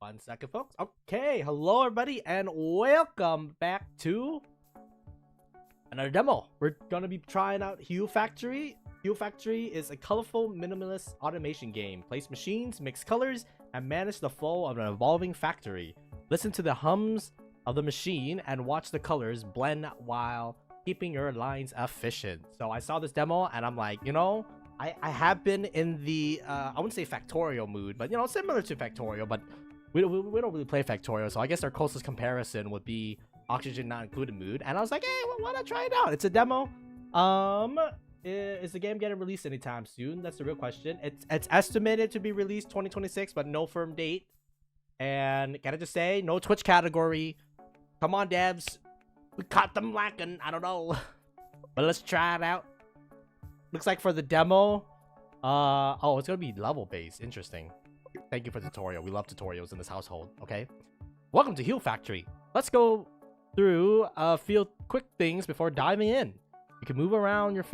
One second, folks. Okay, hello everybody, and welcome back to another demo. We're gonna be trying out Hue Factory. Hue Factory is a colorful, minimalist automation game. Place machines, mix colors, and manage the flow of an evolving factory. Listen to the hums of the machine and watch the colors blend while keeping your lines efficient. So I saw this demo and I'm like, I have been in the I wouldn't say Factorial mood, but similar to Factorial, but we don't really play Factorial, so I guess our closest comparison would be Oxygen Not Included mood. And I was like, hey, well, why not try it out? It's a demo. Is the game getting released anytime soon? That's the real question. It's estimated to be released 2026, but no firm date. And can I just say, no Twitch category. Come on, devs. We caught them lacking. I don't know. But let's try it out. Looks like for the demo, oh, it's gonna be level based. Interesting. Thank you for the tutorial. We love tutorials in this household. Okay. Welcome to Hue Factory. Let's go through a few quick things before diving in. You can move around your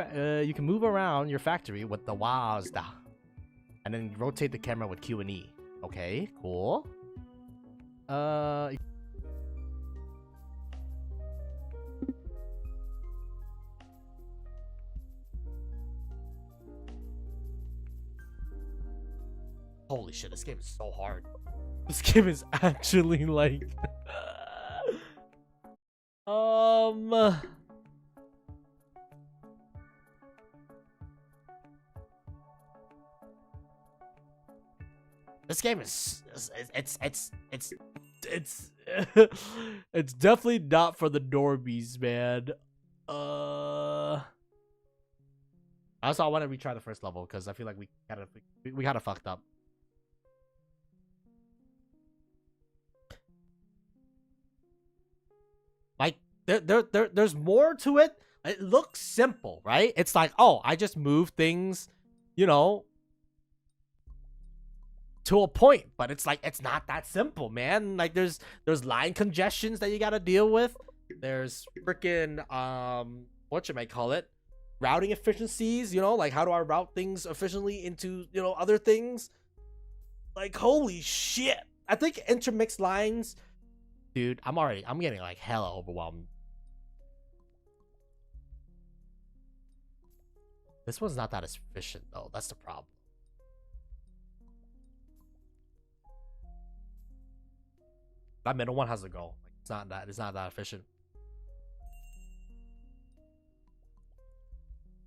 factory with the WASD, and then rotate the camera with Q and E. Okay, cool. Holy shit, this game is so hard. This game is actually like this game is it's it's definitely not for the normies, man. Also, I want to retry the first level because I feel like we kind of fucked up. Like there's more to it. It looks simple, right? It's like, oh, I just move things, to a point, but it's like it's not that simple, man. Like there's line congestions that you gotta deal with. There's freaking what you might call it, routing efficiencies. Like how do I route things efficiently into other things? Like holy shit! I think intermixed lines. Dude, I'm getting like hella overwhelmed. This one's not that efficient though. That's the problem. That middle one has to go. Like, it's not that efficient.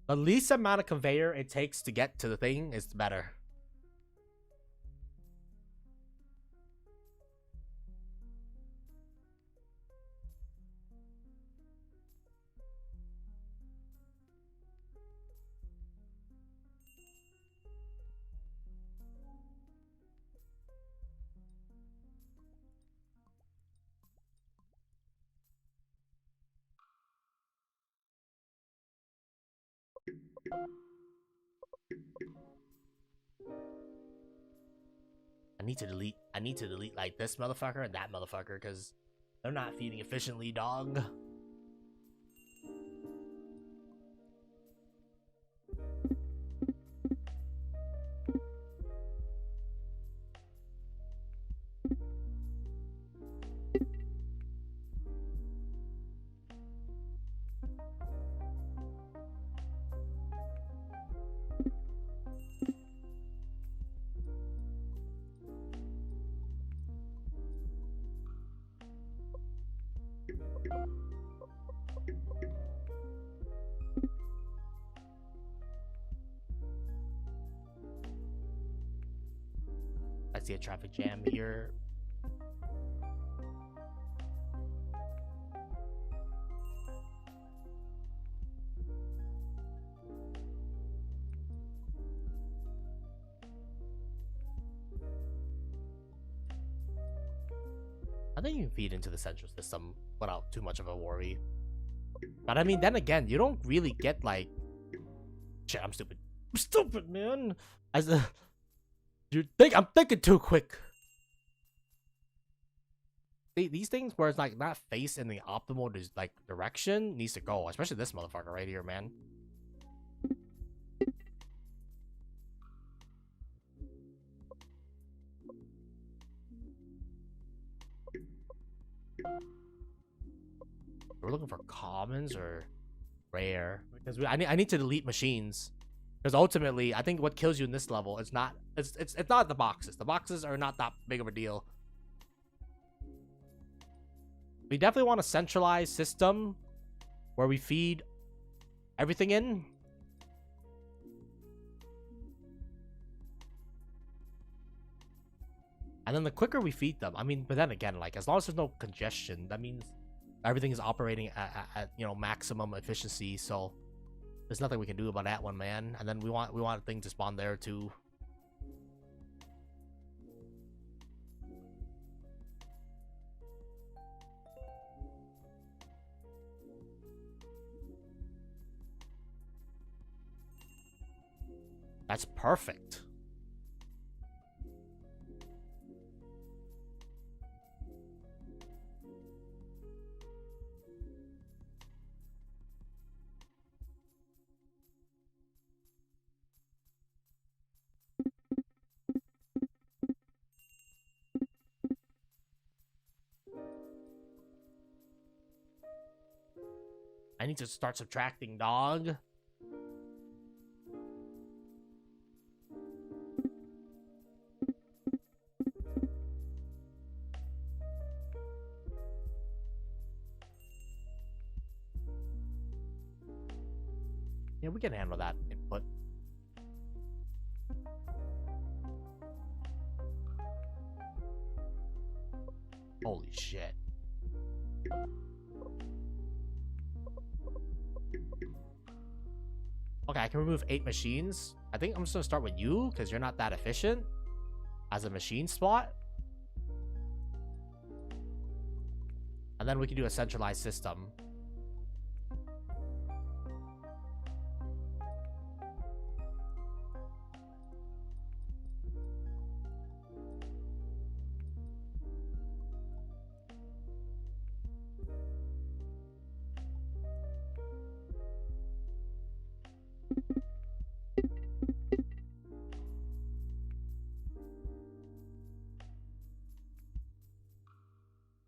The least amount of conveyor it takes to get to the thing is better. I need to delete like this motherfucker and that motherfucker because they're not feeding efficiently, dog. I see a traffic jam here. I think you can feed into the central system without too much of a worry. But I mean, then again, you don't really get like... Shit, I'm stupid. I'm stupid, man. I'm thinking too quick. These things where it's like not face in the optimal like direction needs to go, especially this motherfucker right here, man. We're looking for commons or rare, because I need to delete machines, because ultimately I think what kills you in this level is not it's not the boxes. The boxes are not that big of a deal. We definitely want a centralized system where we feed everything in. And then the quicker we feed them, I mean, but then again, like, as long as there's no congestion, that means everything is operating at you know, maximum efficiency. So there's nothing we can do about that one, man. And then we want a thing to spawn there too. That's perfect. I need to start subtracting, dog. Yeah, we can handle that input. Holy shit. Okay, I can remove 8 machines. I think I'm just gonna start with you, because you're not that efficient as a machine spot. And then we can do a centralized system.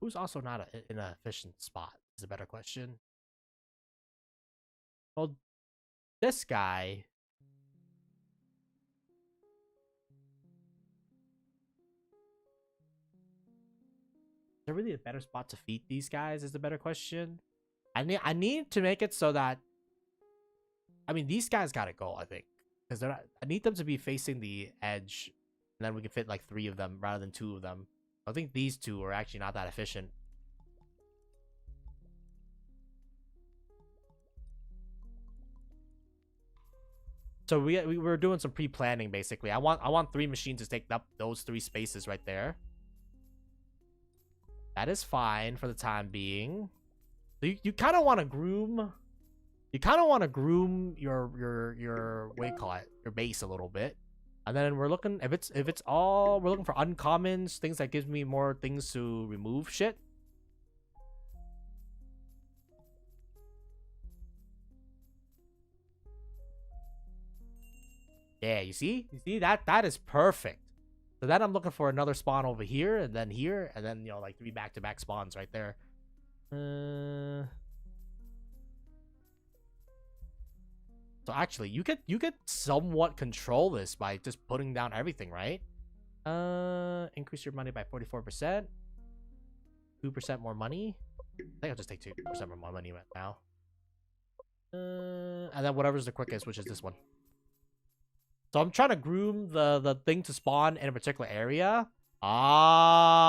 Who's also not in an efficient spot is a better question. Well, this guy. Is there really a better spot to feed these guys is the better question. I need to make it so that, I mean, these guys gotta go, I think. Because they're not, I need them to be facing the edge. And then we can fit like 3 of them rather than 2 of them. I think these 2 are actually not that efficient. So we were doing some pre-planning basically. I want 3 machines to take up those 3 spaces right there. That is fine for the time being. So you kind of want to groom. You kind of want to groom your what do you call it? Your base a little bit. And then we're looking, if it's all, we're looking for uncommons, things that gives me more things to remove shit. Yeah, you see that is perfect. So then I'm looking for another spawn over here, and then here, and then, you know, like 3 back-to-back spawns right there. So actually, you could somewhat control this by just putting down everything, right? Increase your money by 44%. 2% more money. I think I'll just take 2% more money right now. And then whatever's the quickest, which is this one. So I'm trying to groom the thing to spawn in a particular area. Ah.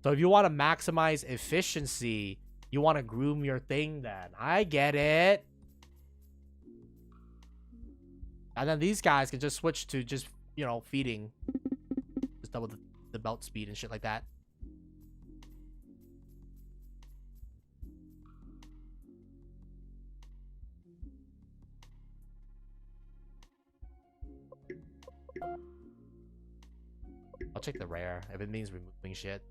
So if you want to maximize efficiency, you want to groom your thing then. I get it. And then these guys can just switch to just, you know, feeding. Just double the belt speed and shit like that. I'll check the rare if it means removing shit.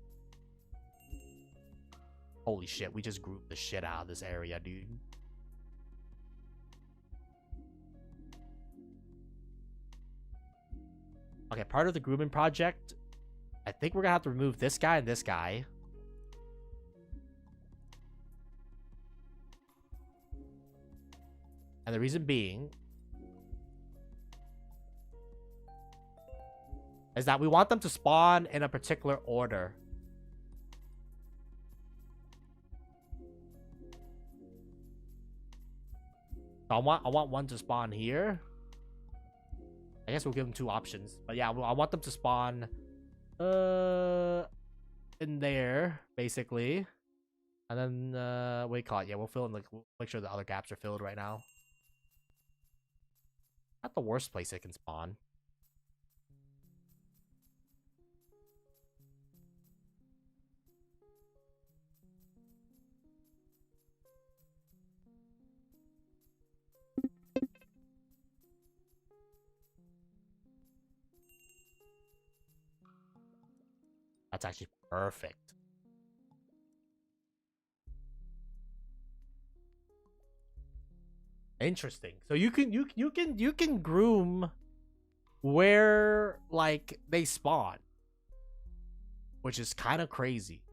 Holy shit, we just grouped the shit out of this area, dude. Okay, part of the grooming project, I think we're gonna have to remove this guy and this guy. And the reason being is that we want them to spawn in a particular order. So I want one to spawn here. I guess we'll give them 2 options. But yeah, I want them to spawn in there, basically. And then what do you call it? Yeah, we'll fill in, like, we'll make sure the other gaps are filled right now. Not the worst place it can spawn. That's actually perfect. Interesting. So you can groom where, like, they spawn, which is kind of crazy.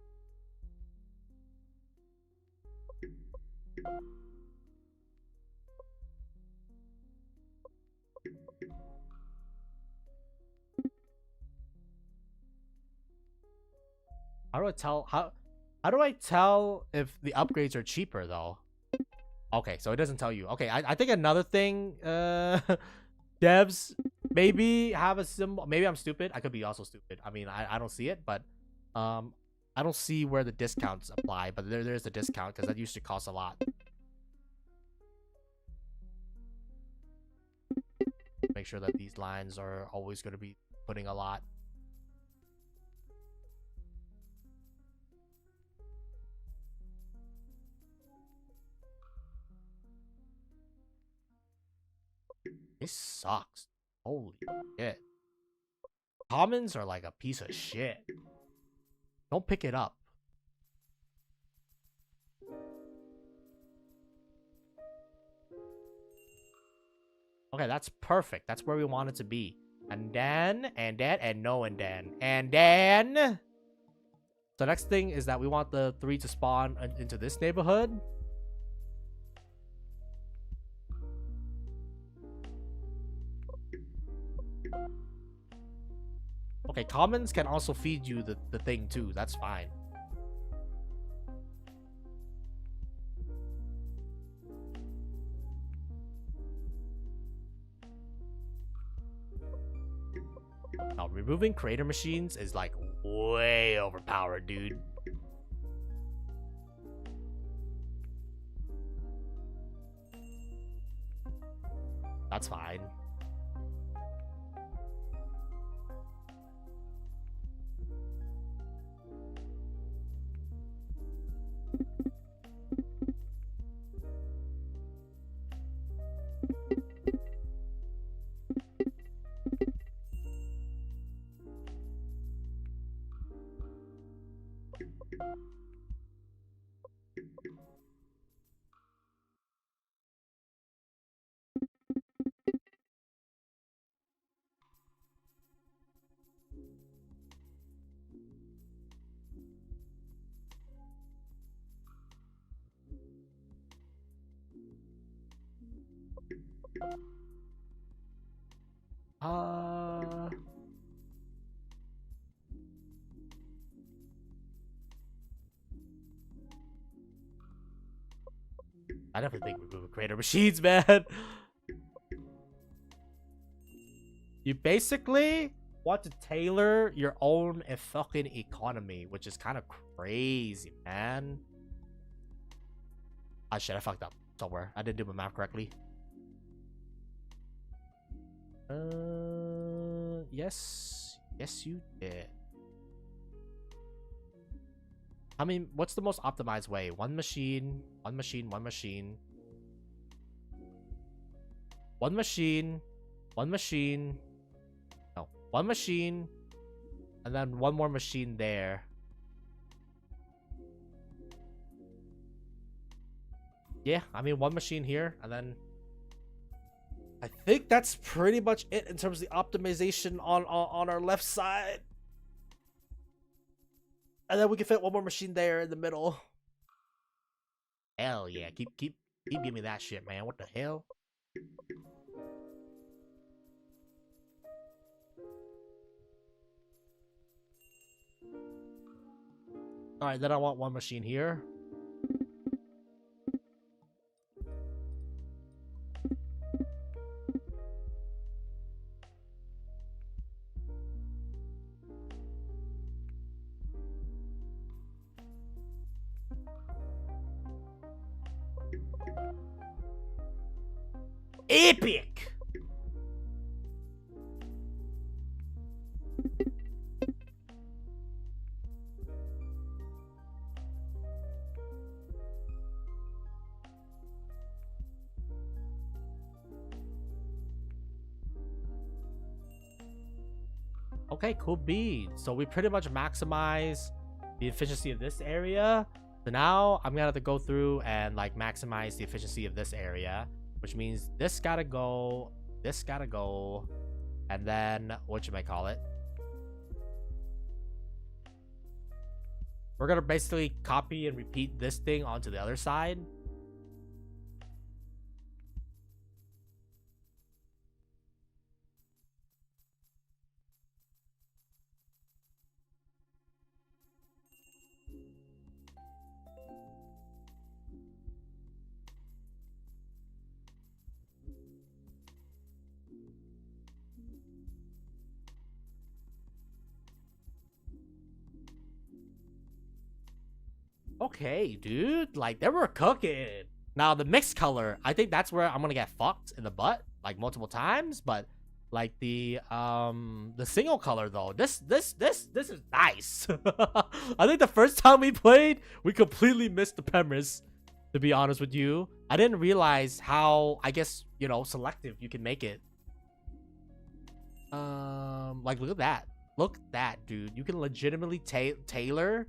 How do I tell how do I tell if the upgrades are cheaper though? Okay, so it doesn't tell you. Okay, I think another thing, devs maybe have a symbol. Maybe I'm stupid. I could be also stupid. I mean, I don't see it, but I don't see where the discounts apply. But there's a discount because that used to cost a lot. Make sure that these lines are always going to be putting a lot. This sucks. Holy shit. Commons are like a piece of shit. Don't pick it up. Okay, that's perfect. That's where we want it to be. And then, and no, and then. And then... So next thing is that we want the 3 to spawn into this neighborhood. Okay, commons can also feed you the thing too. That's fine. Now, removing creator machines is like way overpowered, dude. That's fine. I definitely think remove creator machines, man. You basically want to tailor your own fucking economy, which is kind of crazy, man. Ah, shit, I fucked up somewhere. I didn't do my math correctly. Yes. Yes, you did. I mean, what's the most optimized way? One machine, one machine, one machine. One machine, one machine. No, one machine, and then one more machine there. Yeah, I mean, one machine here, and then I think that's pretty much it in terms of the optimization on our left side. And then we can fit one more machine there in the middle. Hell yeah, keep giving me that shit, man. What the hell? Alright, then I want one machine here. Epic! Okay, cool beans. So we pretty much maximize the efficiency of this area. So now I'm gonna have to go through and like maximize the efficiency of this area, which means this gotta go, and then whatchamacallit, we're gonna basically copy and repeat this thing onto the other side. Okay, dude, like they were cooking. Now the mixed color, I think that's where I'm gonna get fucked in the butt like multiple times. But like the single color though, this is nice. I think the first time we played, we completely missed the premise. To be honest with you, I didn't realize how, I guess, you know, selective you can make it. Like look at that, dude. You can legitimately tailor.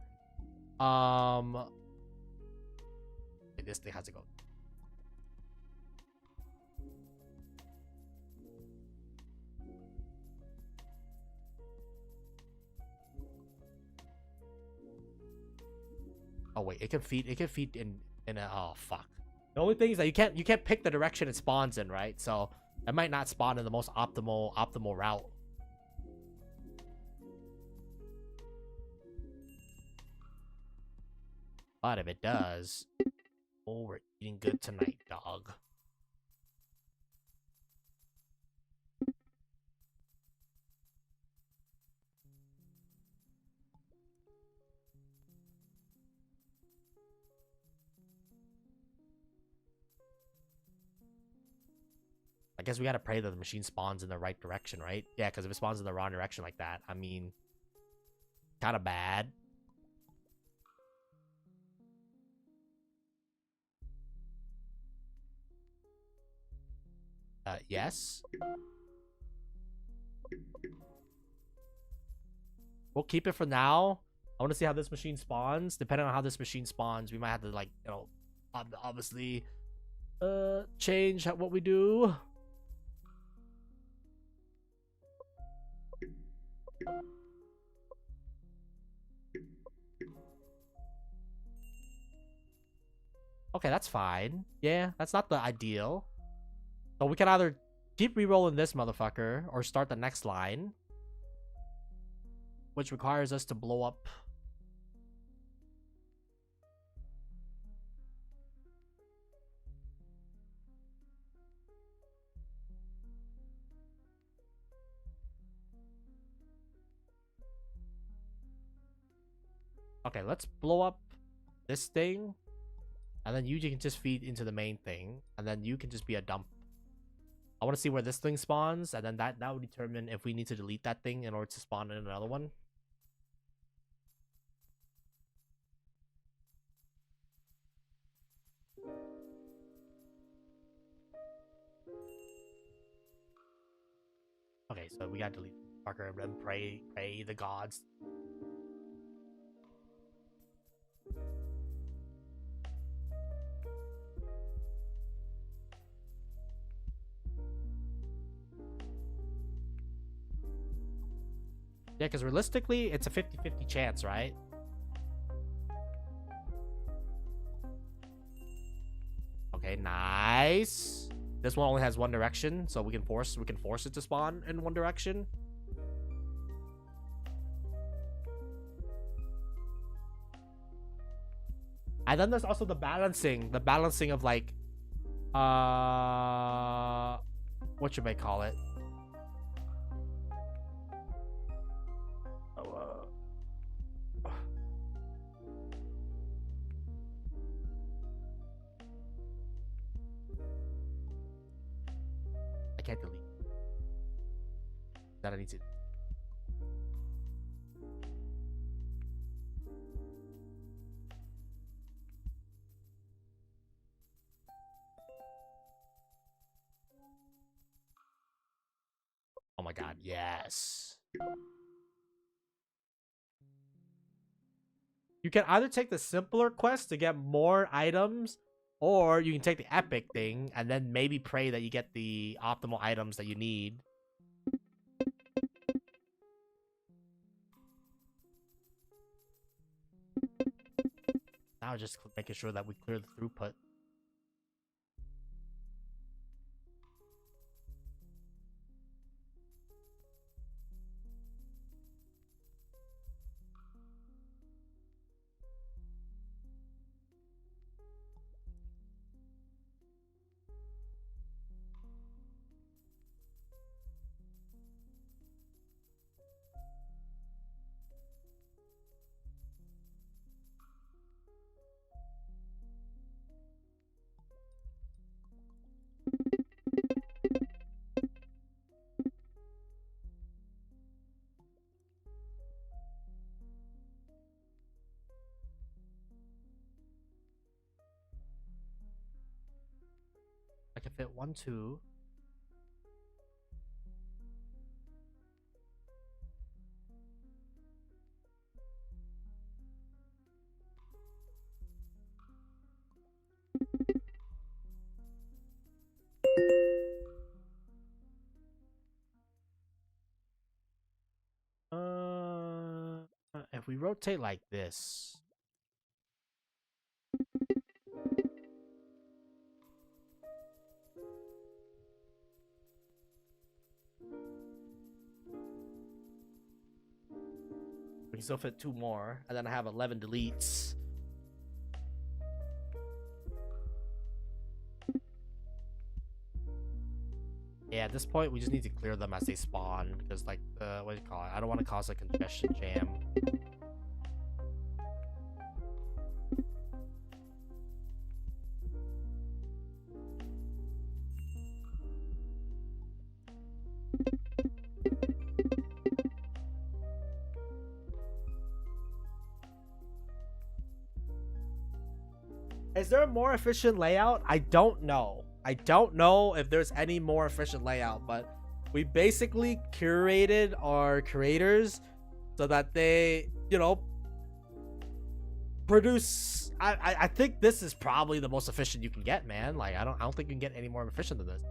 Wait, this thing has to go. Oh wait, it can feed in a, oh fuck. The only thing is that you can't pick the direction it spawns in, right? So it might not spawn in the most optimal route. But if it does, oh, we're eating good tonight, dog. I guess we gotta pray that the machine spawns in the right direction, right? Yeah, because if it spawns in the wrong direction like that, I mean, kind of bad. Yes. We'll keep it for now. I want to see how this machine spawns. Depending on how this machine spawns, we might have to, like, you know, obviously, change what we do. Okay, that's fine. Yeah, that's not the ideal. So we can either keep re-rolling this motherfucker or start the next line, which requires us to blow up. Okay, let's blow up this thing, and then you can just feed into the main thing, and then you can just be a dump. I want to see where this thing spawns, and then that will determine if we need to delete that thing in order to spawn in another one. Okay, so we gotta delete Parker and then pray the gods. Yeah, because realistically, it's a 50-50 chance, right? Okay, nice. This one only has one direction, so we can force it to spawn in one direction. And then there's also the balancing of like, what you may call it. I can't delete that. I need to. Oh my god, yes. You can either take the simpler quest to get more items, or you can take the epic thing and then maybe pray that you get the optimal items that you need. Now just making sure that we clear the throughput. I can fit 1, 2. If we rotate like this. We can still fit 2 more, and then I have 11 deletes. Yeah, at this point, we just need to clear them as they spawn, because, like, what do you call it? I don't want to cause a congestion jam. Is there a more efficient layout? I don't know. I don't know if there's any more efficient layout, but we basically curated our creators so that they, you know, produce. I think this is probably the most efficient you can get, man. Like, I don't think you can get any more efficient than this,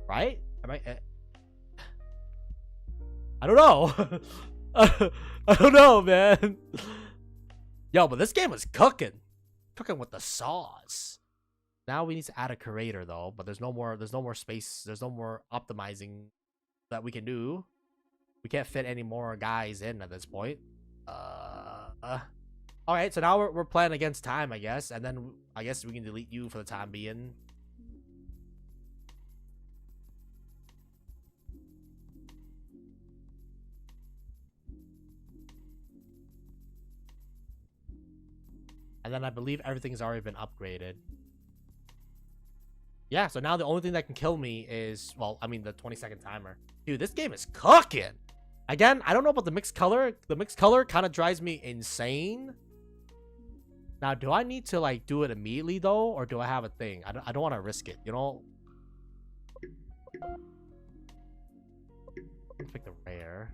right? Am I? I don't know. I don't know, man. Yo, but this game was cooking with the sauce. Now we need to add a curator though, but there's no more space, there's no more optimizing that we can do. We can't fit any more guys in at this point. All right, so now we're playing against time, I guess, and then I guess we can delete you for the time being. And then I believe everything's already been upgraded. Yeah, so now the only thing that can kill me is, well, I mean, the 20-second timer. Dude, this game is cooking. Again, I don't know about the mixed color. The mixed color kind of drives me insane. Now, do I need to, like, do it immediately, though? Or do I have a thing? I don't want to risk it, you know? Let's pick the rare.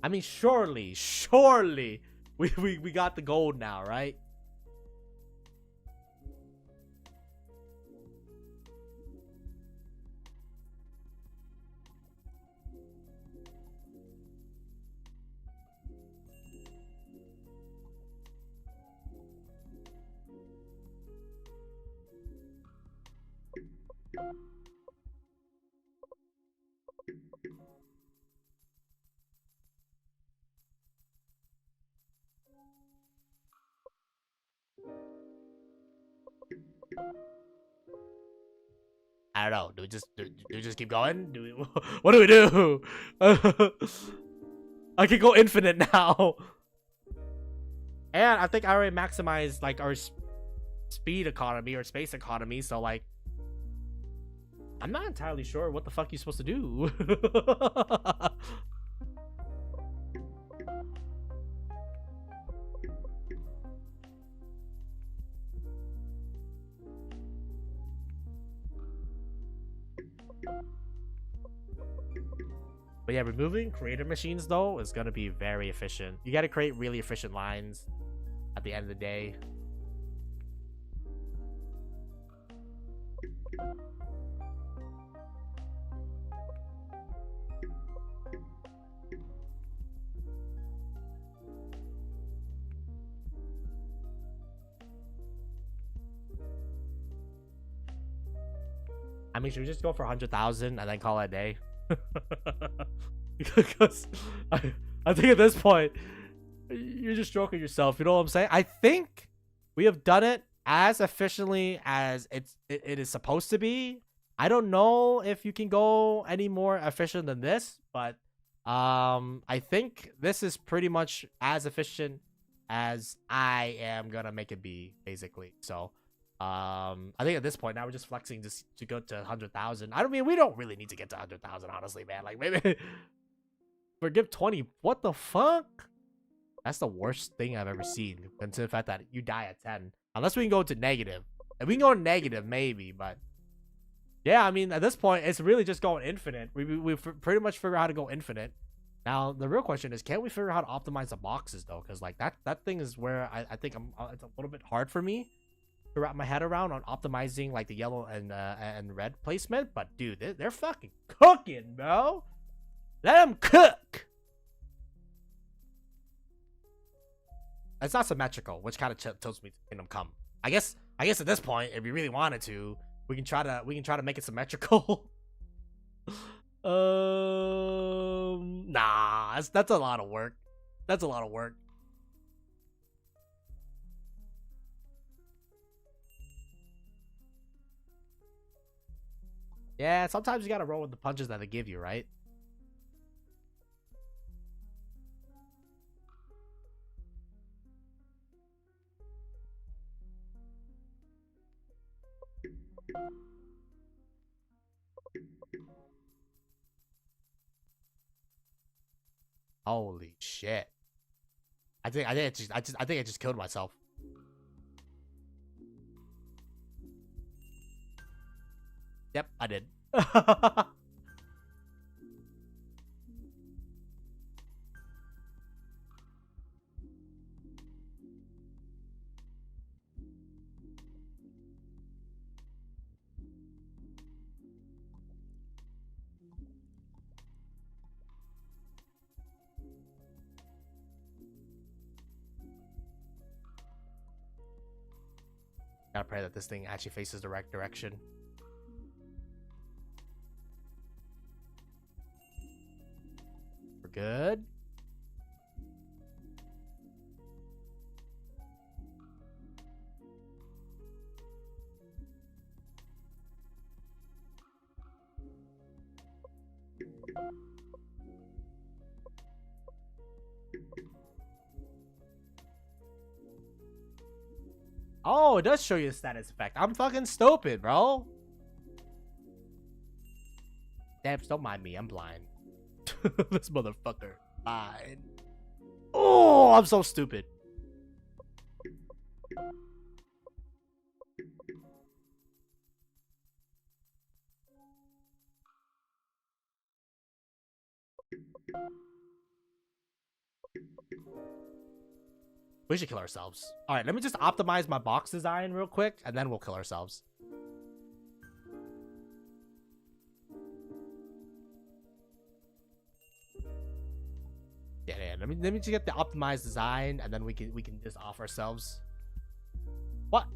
I mean, surely we got the gold now, right? I don't know. Do we just keep going? What do we do? I can go infinite now. And I think I already maximized like our speed economy or space economy, so like I'm not entirely sure what the fuck you're supposed to do. But yeah, removing creator machines though is gonna be very efficient. You gotta create really efficient lines at the end of the day. I mean, should we just go for 100,000 and then call it a day? Because I think at this point, you're just stroking yourself. You know what I'm saying? I think we have done it as efficiently as it is supposed to be. I don't know if you can go any more efficient than this, but I think this is pretty much as efficient as I am gonna make it be, basically. So I think at this point now we're just flexing just to go to 100,000. I don't mean, we don't really need to get to 100,000, honestly, man. Like, maybe forgive 20. What the fuck? That's the worst thing I've ever seen, considering the fact that you die at 10. Unless we can go to negative. If we can go negative, maybe, but yeah, I mean, at this point, it's really just going infinite. We pretty much figure out how to go infinite. Now, the real question is, can we figure out how to optimize the boxes, though? Because, like, that thing is where I think it's a little bit hard for me to wrap my head around on optimizing, like, the yellow and red placement. But, dude, they're fucking cooking, bro. Let them cook. It's not symmetrical, which kind of tells me to Kingdom Come. I guess at this point, if we really wanted to, we can try to make it symmetrical. Nah, that's a lot of work. That's a lot of work. Yeah, sometimes you gotta roll with the punches that they give you, right? Holy shit! I think I just killed myself. Yep, I did. Gotta pray that this thing actually faces the right direction. We're good. Oh, it does show you the status effect. I'm fucking stupid, bro. Dabs, don't mind me. I'm blind. This motherfucker. Blind. Oh, I'm so stupid. We should kill ourselves. All right, let me just optimize my box design real quick, and then we'll kill ourselves. Yeah. Let me just get the optimized design, and then we can just off ourselves. What?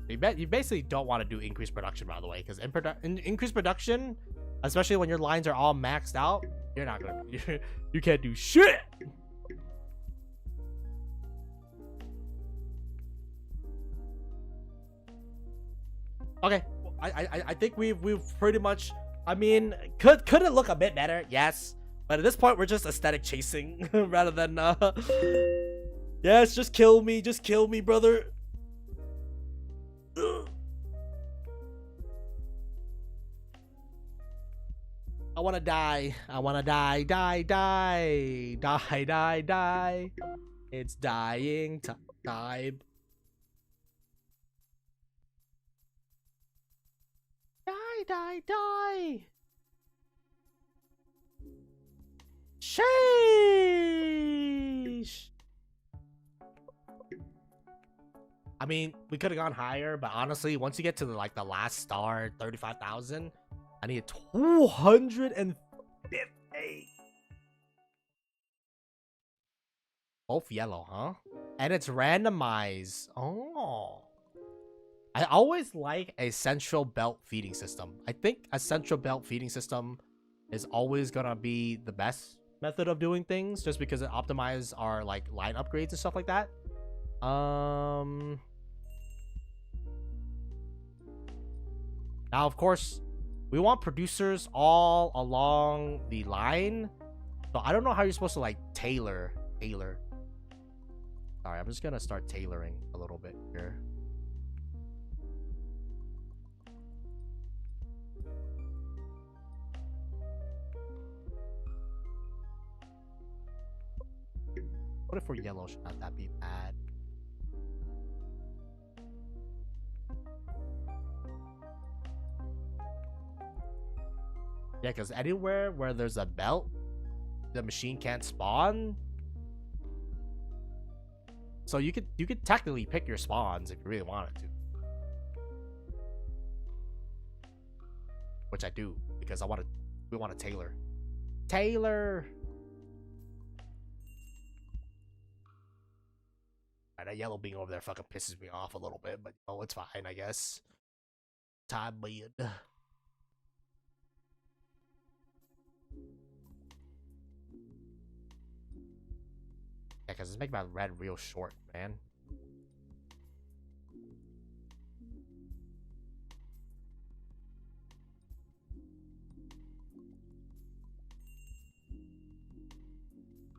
You basically don't want to do increased production, by the way, because increased production, especially when your lines are all maxed out, you're not gonna you can't do shit. Okay, I think we've pretty much. I mean, could it look a bit better? Yes, but at this point we're just aesthetic chasing rather than yes, just kill me, brother. I wanna die. I wanna die. Die. It's dying time. Die. Sheesh. I mean, we could have gone higher, but honestly, once you get to the last star, 35,000, I need 250. Both yellow, huh? And it's randomized. Oh. I always like a central belt feeding system. I think a central belt feeding system is always gonna be the best method of doing things, just because it optimizes our line upgrades and stuff like that. Now, of course, we want producers all along the line. So I don't know how you're supposed to tailor. Sorry, I'm just gonna start tailoring a little bit here. What if we're yellow? Should not that be bad? Yeah, because anywhere where there's a belt, the machine can't spawn. So you could technically pick your spawns if you really wanted to. Which I do, because we want to tailor. That yellow being over there fucking pisses me off a little bit, but it's fine, I guess. Time bleed. Yeah, because it's making my red real short, man.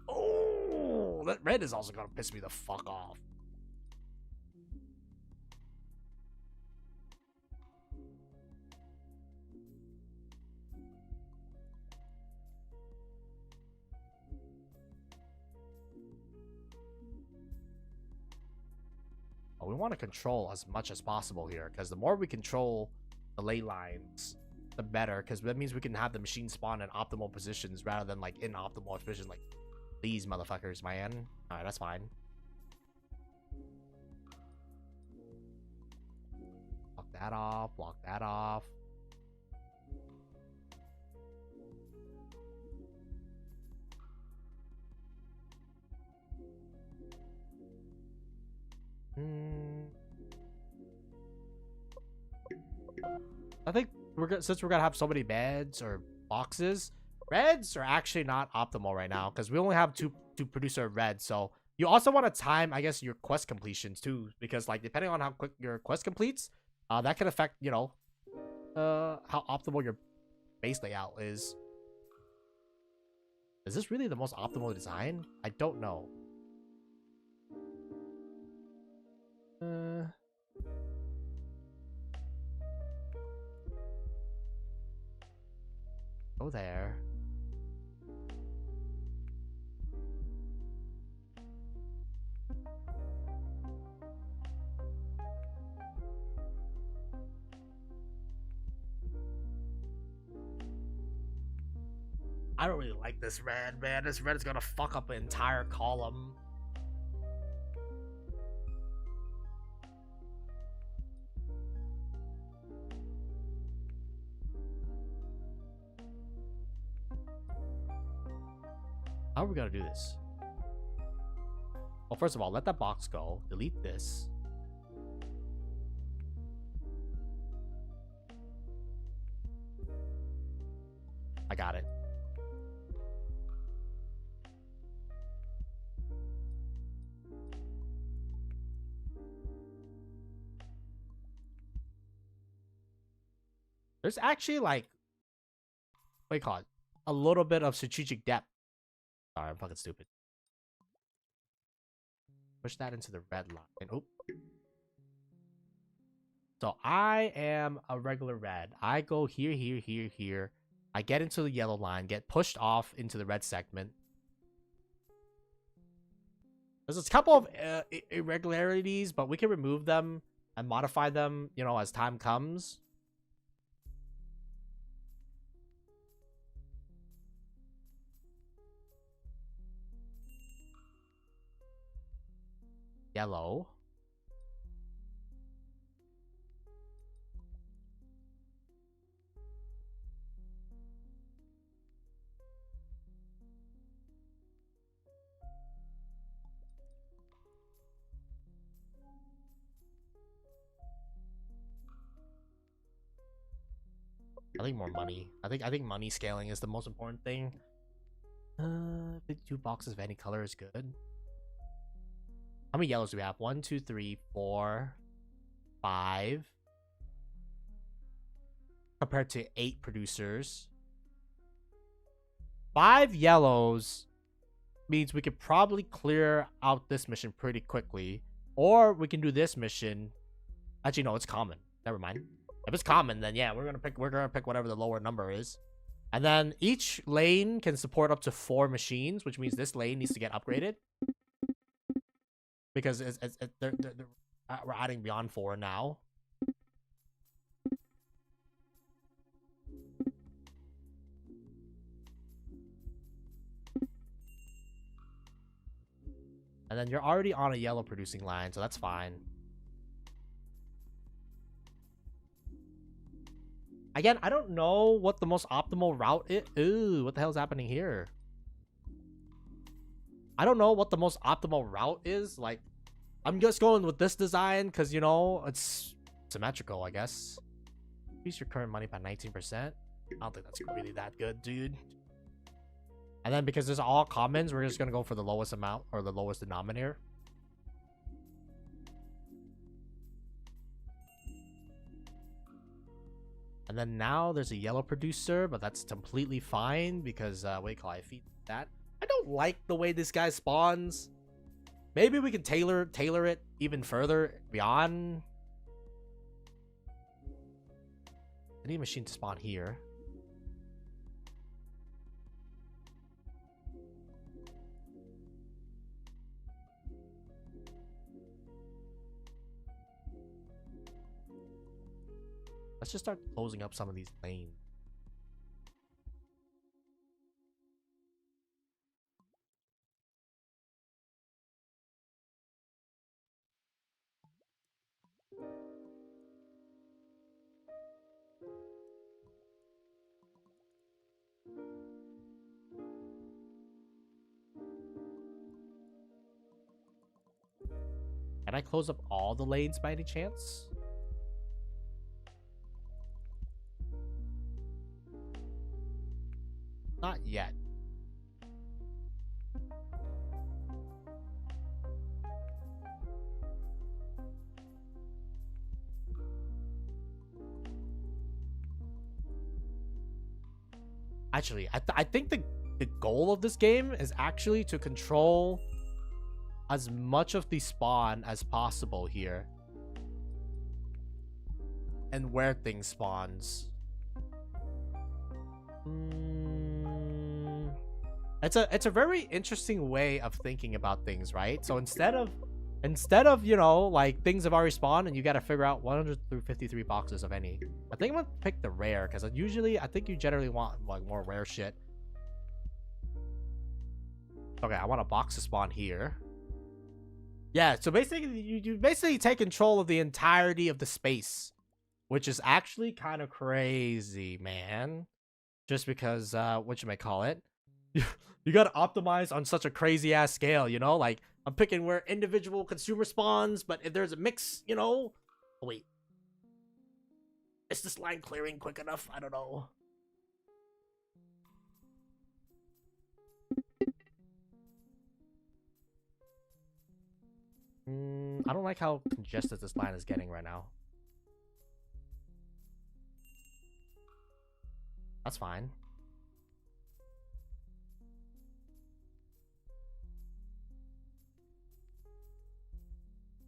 Oh, that red is also gonna piss me the fuck off. We want to control as much as possible here, because the more we control the ley lines, the better, because that means we can have the machine spawn in optimal positions rather than in optimal positions like these motherfuckers, man. Alright, that's fine. Block that off, block that off. I think since we're gonna have so many beds or boxes, reds are actually not optimal right now, because we only have two producer reds. So you also want to time, I guess, your quest completions too, because depending on how quick your quest completes, that can affect how optimal your base layout is. Is this really the most optimal design? I don't know. Go there. I don't really like this red, man. This red is gonna fuck up an entire column. How are we gonna do this? Well, first of all, let that box go. Delete this. I got it. There's actually like, what do you call it? A little bit of strategic depth. Sorry, I'm fucking stupid. Push that into the red line. Oh. So I am a regular red. I go here, here, here, here. I get into the yellow line, get pushed off into the red segment. There's a couple of irregularities, but we can remove them and modify them, you know, as time comes. Yellow. I think more money. I think money scaling is the most important thing. 52 boxes of any color is good. How many yellows do we have? 1, 2, 3, 4, 5. Compared to 8 producers. 5 yellows means we could probably clear out this mission pretty quickly. Or we can do this mission. Actually, no, it's common. Never mind. If it's common, then yeah, we're gonna pick whatever the lower number is. And then each lane can support up to 4 machines, which means this lane needs to get upgraded. Because we're adding beyond 4 now. And then you're already on a yellow producing line, so that's fine. Again, I don't know what the most optimal route is. Ooh, what the hell's happening here? I don't know what the most optimal route is. Like, I'm just going with this design because, you know, it's symmetrical, I guess. Increase your current money by 19%. I don't think that's really that good, dude. And then because there's all commons, we're just going to go for the lowest amount or the lowest denominator. And then now there's a yellow producer, but that's completely fine because, what do you call it? I feed that. I don't like the way this guy spawns. Maybe we can tailor it even further beyond. I need a machine to spawn here. Let's just start closing up some of these lanes. Can I close up all the lanes by any chance? Not yet. Actually, I think the goal of this game is actually to control as much of the spawn as possible here. And where things spawns. It's a very interesting way of thinking about things, right? So instead of, you know, like things have already spawned and you got to figure out 100 through 53 boxes of any. I think I'm gonna pick the rare because usually I think you generally want like more rare shit. Okay, I want a box to spawn here. Yeah, so basically you basically take control of the entirety of the space, which is actually kind of crazy, man. Just because whatchamacallit, you gotta optimize on such a crazy ass scale, you know? Like, I'm picking where individual consumer spawns, but if there's a mix, you know? Oh, wait. Is this line clearing quick enough? I don't know. I don't like how congested this line is getting right now. That's fine.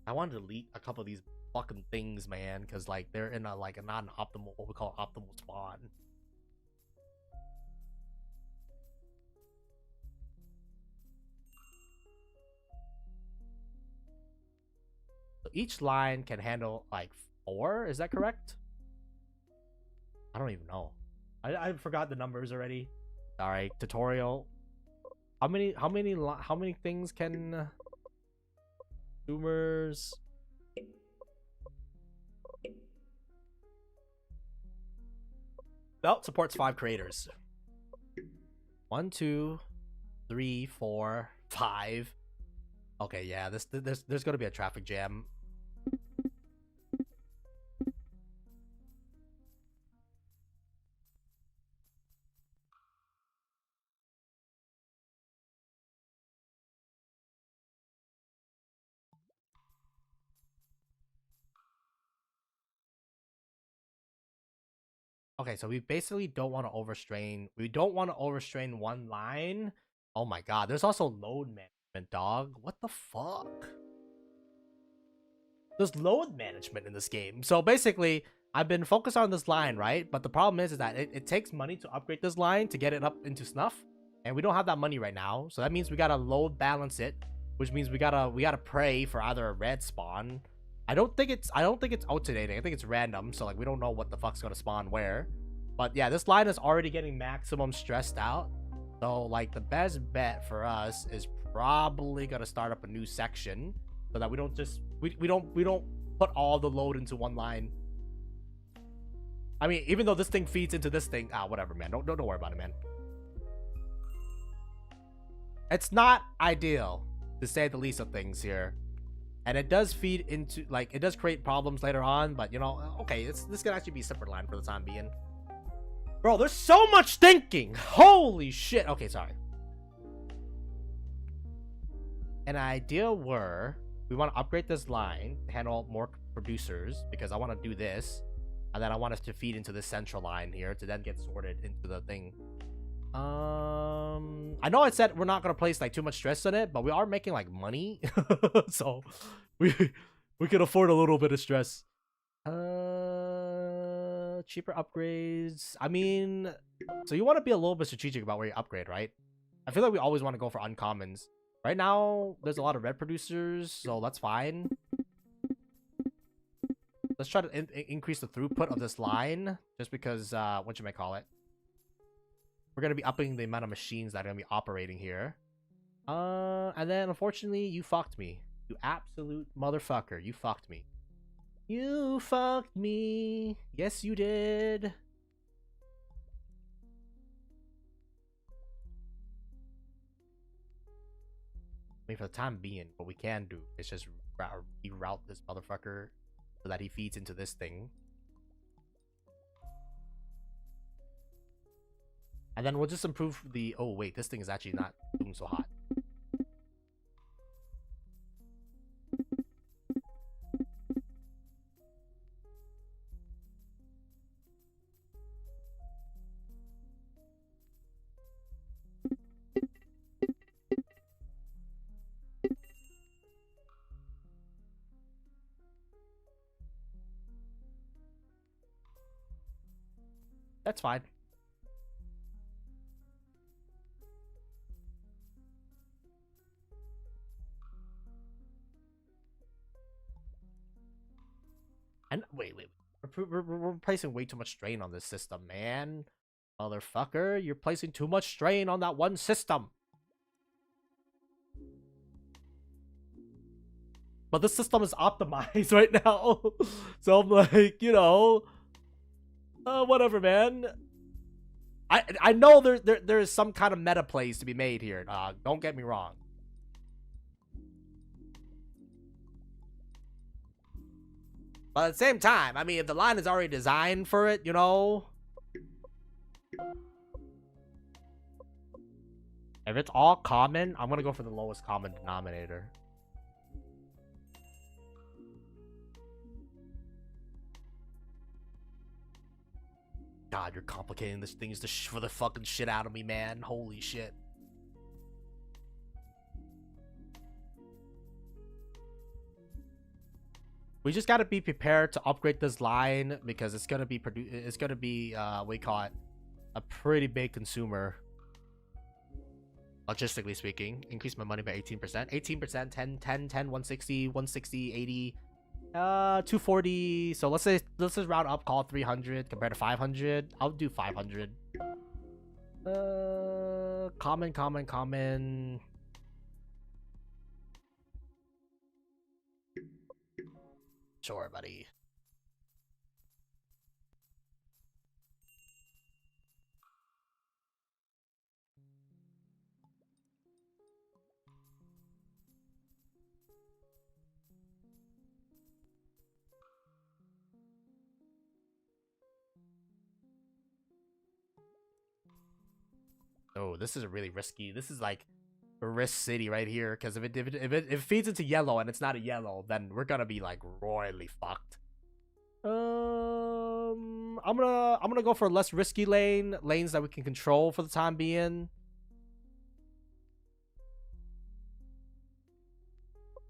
I want to delete a couple of these fucking things, man, because like they're in a like a not an optimal, what we call optimal spawn. So each line can handle like 4. Is that correct? I don't even know. I forgot the numbers already. All right, tutorial. How many things can consumers? Belt supports 5 creators. 1, 2, 3, 4, 5. Okay, yeah, there's gonna be a traffic jam. Okay, so we basically don't want to overstrain. We don't want to overstrain one line. Oh my god, there's also load management, dog. What the fuck? There's load management in this game. So basically, I've been focused on this line, right? But the problem is that it takes money to upgrade this line to get it up into snuff. And we don't have that money right now. So that means we gotta load balance it. Which means we gotta pray for either a red spawn. I don't think it's alternating. I think it's random. So like we don't know what the fuck's gonna spawn where. But yeah, this line is already getting maximum stressed out. So like the best bet for us is probably gonna start up a new section so that we don't just we don't put all the load into one line. I mean, even though this thing feeds into this thing, whatever, man. Don't worry about it, man. It's not ideal, to say the least of things here. And it does feed into, like, it does create problems later on, but, you know, okay, this can actually be a separate line for the time being. Bro, there's so much thinking! Holy shit! Okay, sorry. An idea were, we want to upgrade this line to handle more producers, because I want to do this, and then I want us to feed into this central line here to then get sorted into the thing. I know I said we're not gonna place like too much stress on it, but we are making like money, so we can afford a little bit of stress. Cheaper upgrades. I mean, so you want to be a little bit strategic about where you upgrade, right? I feel like we always want to go for uncommons. Right now, there's a lot of red producers, so that's fine. Let's try to increase the throughput of this line, just because, what you may call it. We're going to be upping the amount of machines that are going to be operating here. And then, unfortunately, you fucked me. You absolute motherfucker. You fucked me. You fucked me. Yes, you did. I mean, for the time being, what we can do is just reroute this motherfucker so that he feeds into this thing. And then we'll just improve the... Oh, wait, this thing is actually not doing so hot. That's fine. And wait. We're placing way too much strain on this system, man. Motherfucker, you're placing too much strain on that one system. But this system is optimized right now. So I'm like, you know, whatever, man. I know there is some kind of meta plays to be made here, dog. Don't get me wrong. But at the same time, I mean, if the line is already designed for it, you know. If it's all common, I'm gonna go for the lowest common denominator. God, you're complicating this things for the fucking shit out of me, man. Holy shit. We just gotta be prepared to upgrade this line because it's gonna be we call it a pretty big consumer. Logistically speaking, increase my money by 18%. 18%, 10, 10, 10, 160, 160, 80, 240. So let's just round up, call it 300 compared to 500. I'll do 500. Common. Sure, buddy. Oh, this is really risky. This is like a risk city right here, because if it feeds into yellow and it's not a yellow, then we're gonna be like royally fucked. I'm gonna go for a less risky lanes that we can control for the time being.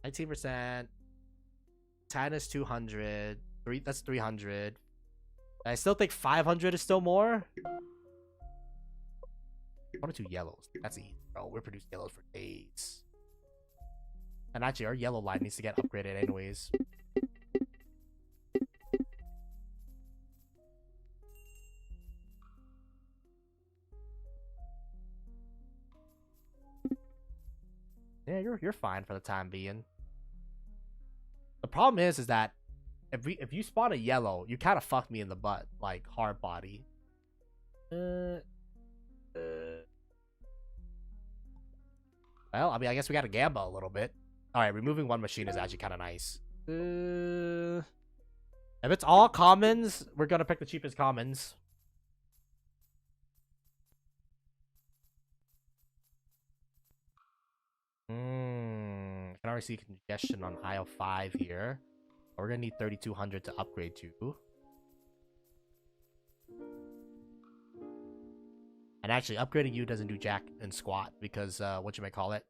19%. 10 is 200. That's 300. I still think 500 is still more. 1 or 2 yellows. That's easy, bro. We're producing yellows for days. And actually, our yellow line needs to get upgraded anyways. Yeah, you're fine for the time being. The problem is that if you spawn a yellow, you kind of fucked me in the butt, like hard body. Well, I mean, I guess we gotta gamble a little bit. All right, removing one machine is actually kind of nice. If it's all commons, we're gonna pick the cheapest commons. I can already see congestion on aisle 5 here. We're gonna need 3,200 to upgrade to. And actually, upgrading you doesn't do jack and squat because, what you might call it,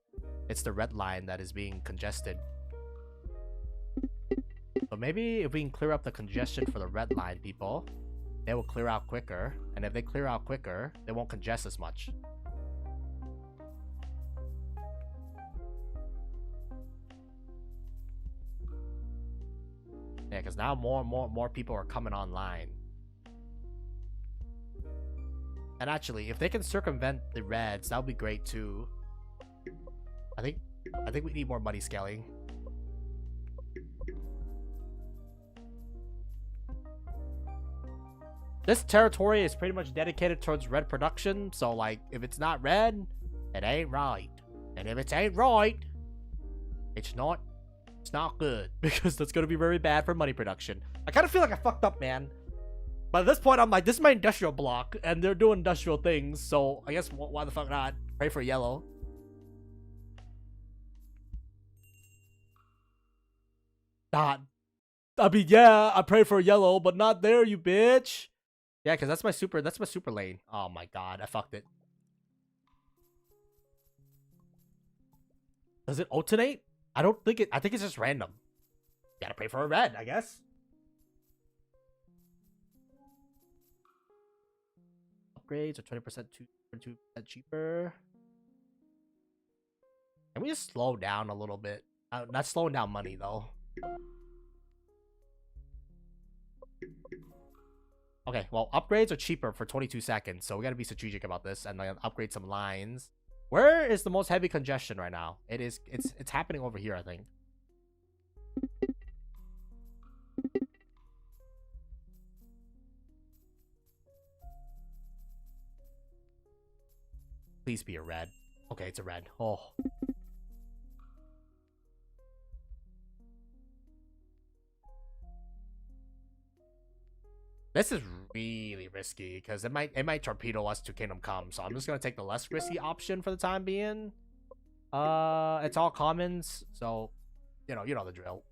it's the red line that is being congested. But maybe if we can clear up the congestion for the red line people, they will clear out quicker. And if they clear out quicker, they won't congest as much. Yeah, because now more people are coming online. And actually, if they can circumvent the reds, that would be great too. I think we need more money scaling. This territory is pretty much dedicated towards red production, so like if it's not red, it ain't right. And if it ain't right, it's not good, because that's gonna be very bad for money production. I kind of feel like I fucked up, man. But at this point, I'm like, this is my industrial block, and they're doing industrial things, so I guess why the fuck not? Pray for yellow. God. I mean, yeah, I pray for yellow, but not there, you bitch. Yeah, because that's my super lane. Oh my god, I fucked it. Does it alternate? I don't think it, I think it's just random. Gotta pray for a red, I guess. Upgrades are 20% 2% cheaper. Can we just slow down a little bit? Not slowing down money though. Okay, well, upgrades are cheaper for 22 seconds, so we gotta be strategic about this and then upgrade some lines. Where is the most heavy congestion right now? It's happening over here, I think. Please be a red. Okay, it's a red. Oh. This is really risky because it might torpedo us to Kingdom Come. So I'm just gonna take the less risky option for the time being. It's all commons, so you know the drill.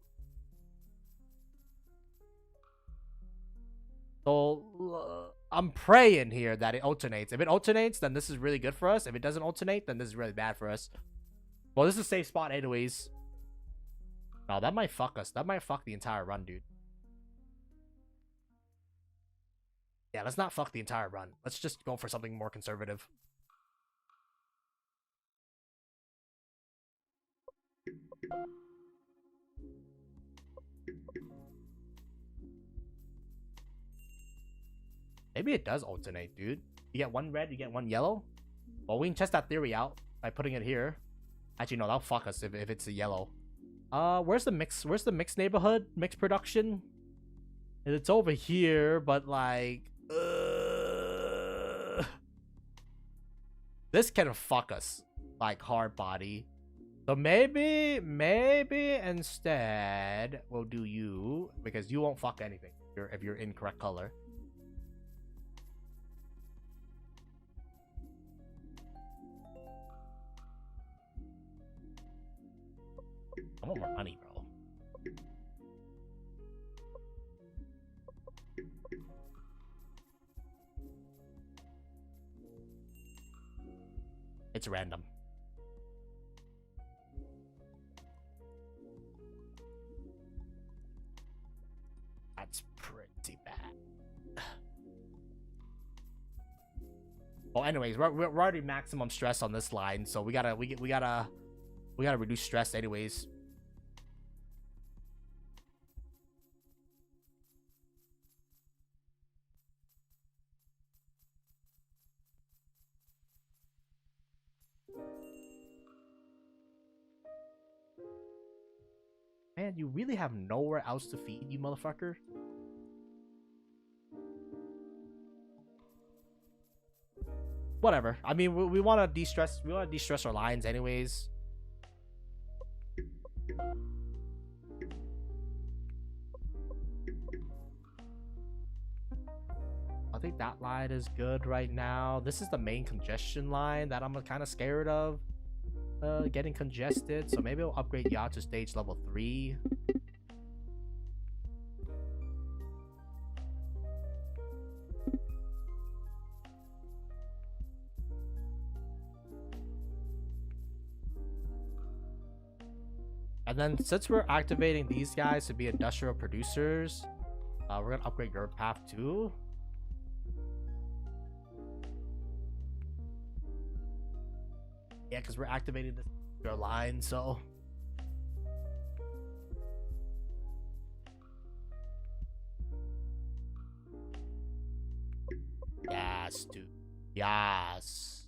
So I'm praying here that it alternates. If it alternates, then this is really good for us. If it doesn't alternate, then this is really bad for us. Well, this is a safe spot anyways. No, that might fuck us. That might fuck the entire run, dude. Yeah, let's not fuck the entire run. Let's just go for something more conservative. Maybe it does alternate, dude. You get one red, you get one yellow. Well, we can test that theory out by putting it here. Actually, no, that'll fuck us if it's a yellow. Where's the mix? Where's the mix neighborhood? Mix production? It's over here, but like... This can fuck us. Like, hard body. So maybe instead we'll do you, because you won't fuck anything if you're in correct color. I want more money, bro. It's random. That's pretty bad. Well, anyways, we're already maximum stress on this line, so we gotta reduce stress anyways. Man, you really have nowhere else to feed, you motherfucker. Whatever. I mean, we want to de-stress. We want to de-stress our lines, anyways. I think that line is good right now. This is the main congestion line that I'm kind of scared of. Getting congested, so maybe I'll upgrade yacht to stage level 3. And then since we're activating these guys to be industrial producers, we're gonna upgrade your path too. Yeah, because we're activating this line, so... Yes, dude. Yes.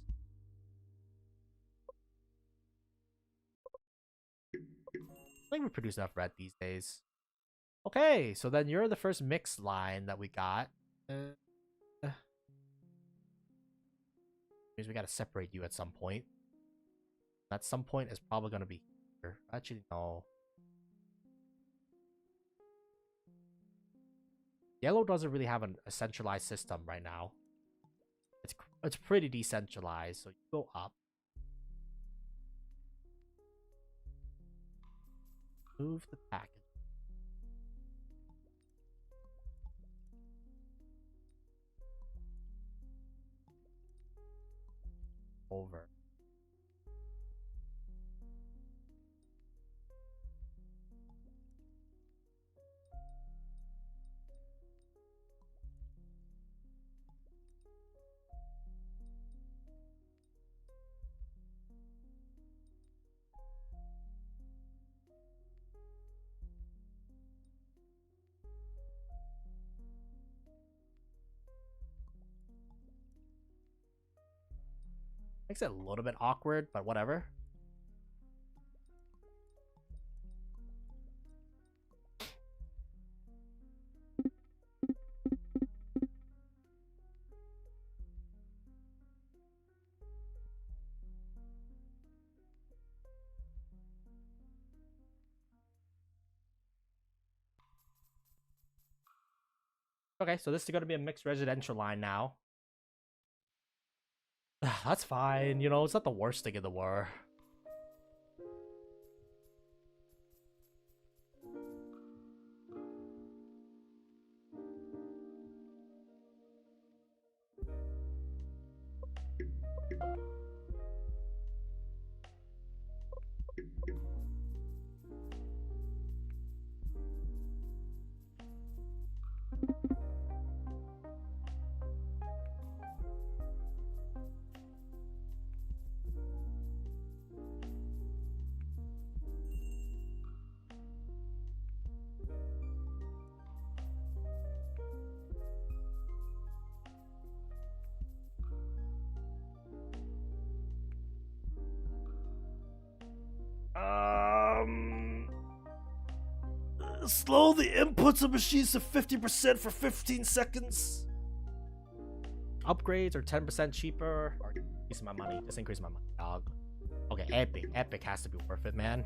I think we produce enough red these days. Okay, so then you're the first mix line that we got. Means we gotta separate you at some point. At some point is probably gonna be here. Actually, no. Yellow doesn't really have a centralized system right now. It's pretty decentralized, so you go up. Move the package. Over. Makes it a little bit awkward, but whatever. Okay, so this is going to be a mixed residential line now. That's fine, you know, it's not the worst thing in the world. Slow the inputs of machines to 50% for 15 seconds. Upgrades are 10% cheaper. Or increase my money. Just increase my money, dog. Okay, Epic. Epic has to be worth it, man.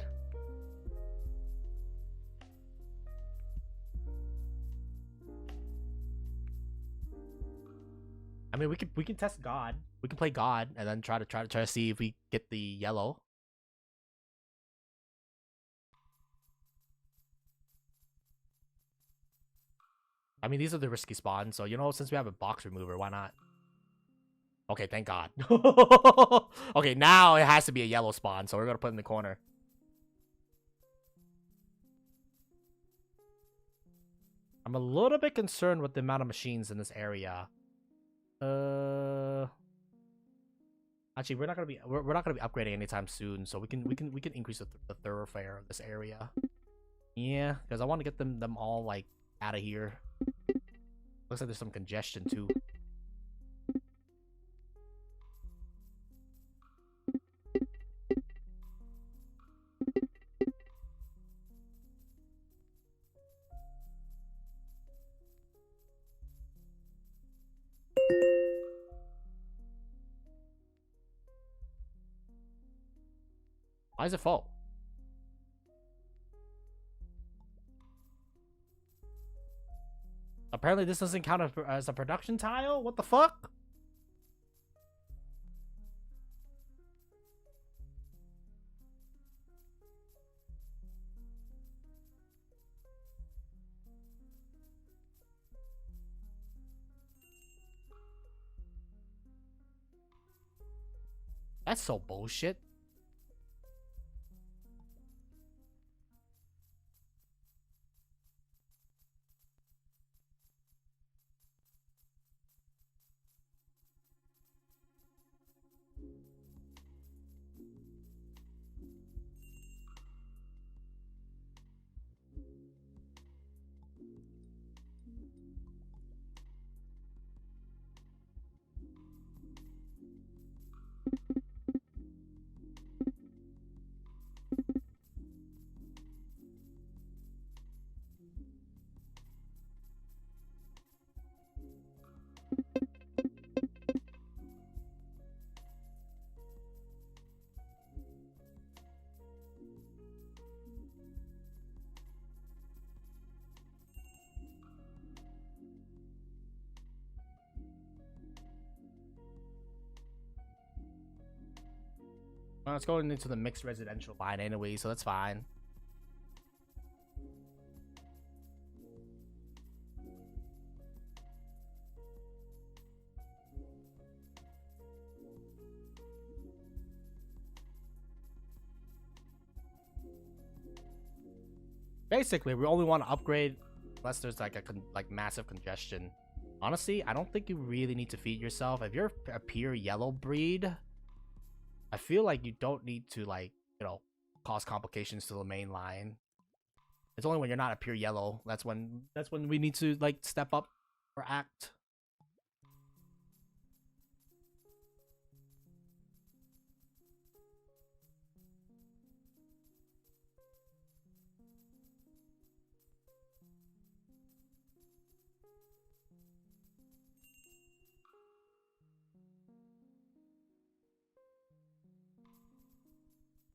I mean, we can test God. We can play God and then try to see if we get the yellow. I mean, these are the risky spawns, so you know, since we have a box remover, why not? Okay, thank God. Okay, now it has to be a yellow spawn, so we're gonna put it in the corner. I'm a little bit concerned with the amount of machines in this area. Actually, we're not gonna be upgrading anytime soon, so we can increase the thoroughfare of this area. Yeah, because I want to get them all like out of here. Looks like there's some congestion too. Why is it full? Apparently this doesn't count as a production tile? What the fuck? That's so bullshit. Well, it's going into the mixed residential line anyway, so that's fine. Basically, we only want to upgrade unless there's like a massive congestion. Honestly, I don't think you really need to feed yourself. If you're a pure yellow breed, I feel like you don't need to, like, you know, cause complications to the main line. It's only when you're not a pure yellow that's when we need to like step up or act.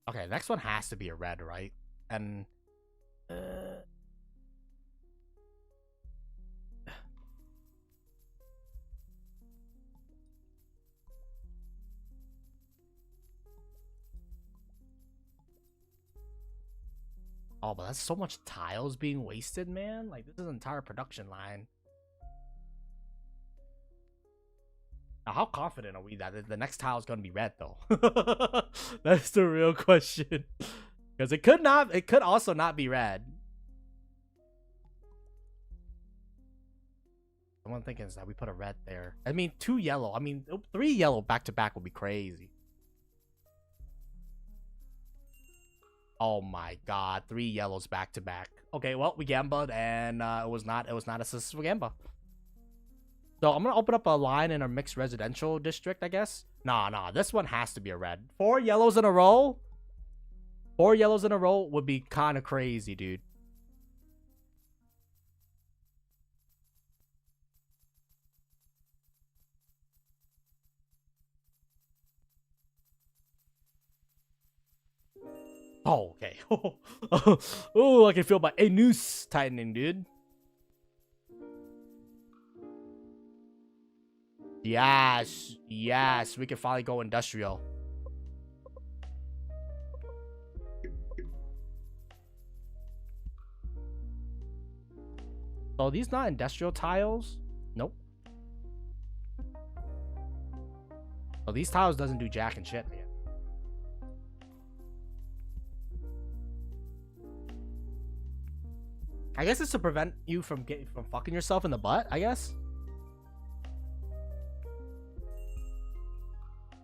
Okay, next one has to be a red, right? And oh, but that's so much tiles being wasted, man. Like, this is an entire production line. Now, how confident are we that the next tile is going to be red, though? That's the real question. Because it could also not be red. What I'm thinking is that we put a red there. I mean, 2 yellow. I mean, 3 yellow back to back would be crazy. Oh my god, 3 yellows back to back. Okay, well, we gambled, and it was not a successful gamble. So I'm gonna open up a line in our mixed residential district, I guess. Nah, this one has to be a red. 4 yellows in a row? 4 yellows in a row would be kind of crazy, dude. Oh, okay. Oh, I can feel my anus tightening, dude. Yes, we can finally go industrial. So these not industrial tiles? Nope. So these tiles doesn't do jack and shit, man. I guess it's to prevent you from fucking yourself in the butt, I guess.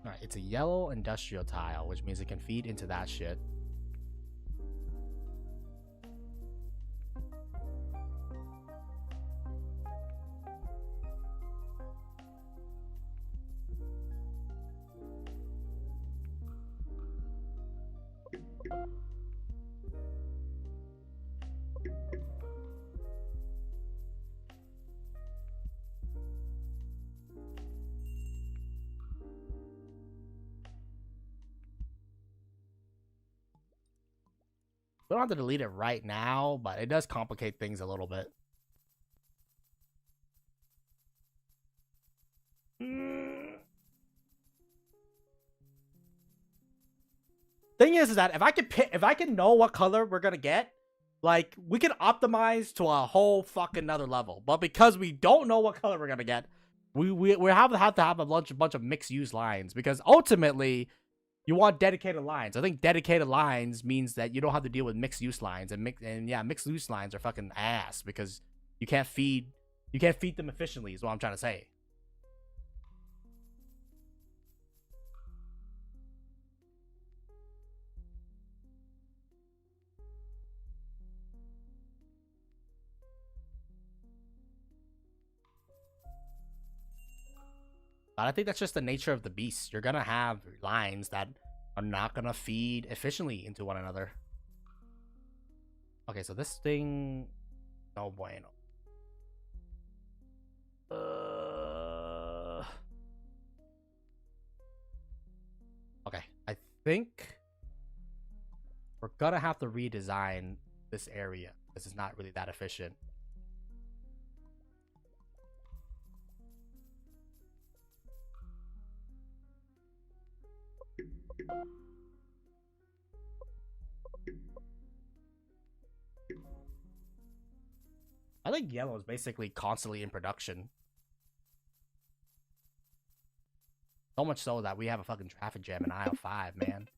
Alright, it's a yellow industrial tile, which means it can feed into that shit. We don't have to delete it right now, but it does complicate things a little bit. Thing is that if I can know what color we're gonna get, like, we can optimize to a whole fucking another level. But because we don't know what color we're gonna get, we have to have a bunch of mixed use lines, because ultimately you want dedicated lines. I think dedicated lines means that you don't have to deal with mixed use lines, and mixed use lines are fucking ass because you can't feed them efficiently, is what I'm trying to say. But I think that's just the nature of the beast. You're gonna have lines that are not gonna feed efficiently into one another. Okay, so this thing, no bueno. Okay, I think we're gonna have to redesign this area because it's not really that efficient. I think yellow is basically constantly in production. So much so that we have a fucking traffic jam in aisle 5, man.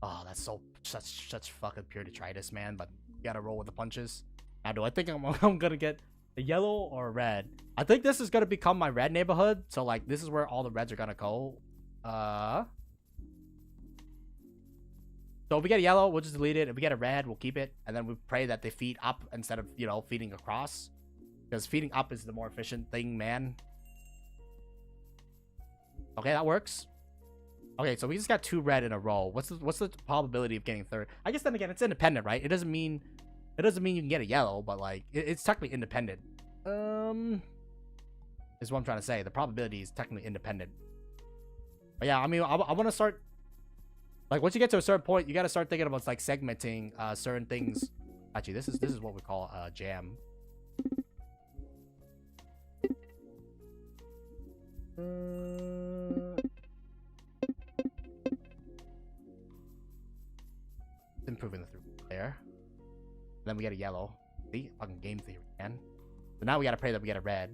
Oh, that's such fucking pure detritus, man. But you gotta roll with the punches. Now, do I think I'm gonna get a yellow or a red? I think this is gonna become my red neighborhood. So, like, this is where all the reds are gonna go. So if we get a yellow, we'll just delete it. If we get a red, we'll keep it. And then we pray that they feed up instead of, you know, feeding across. Because feeding up is the more efficient thing, man. Okay, that works. Okay, so we just got 2 red in a row. What's the probability of getting 3rd? I guess then again, it's independent, right? It doesn't mean you can get a yellow, but like it's technically independent. Is what I'm trying to say. The probability is technically independent. But yeah, I mean, I want to start. Like, once you get to a certain point, you got to start thinking about, like, segmenting certain things. Actually, this is what we call jam. Improving the throughput there. Then we get a yellow. See? Fucking game theory, man. So now we gotta pray that we get a red.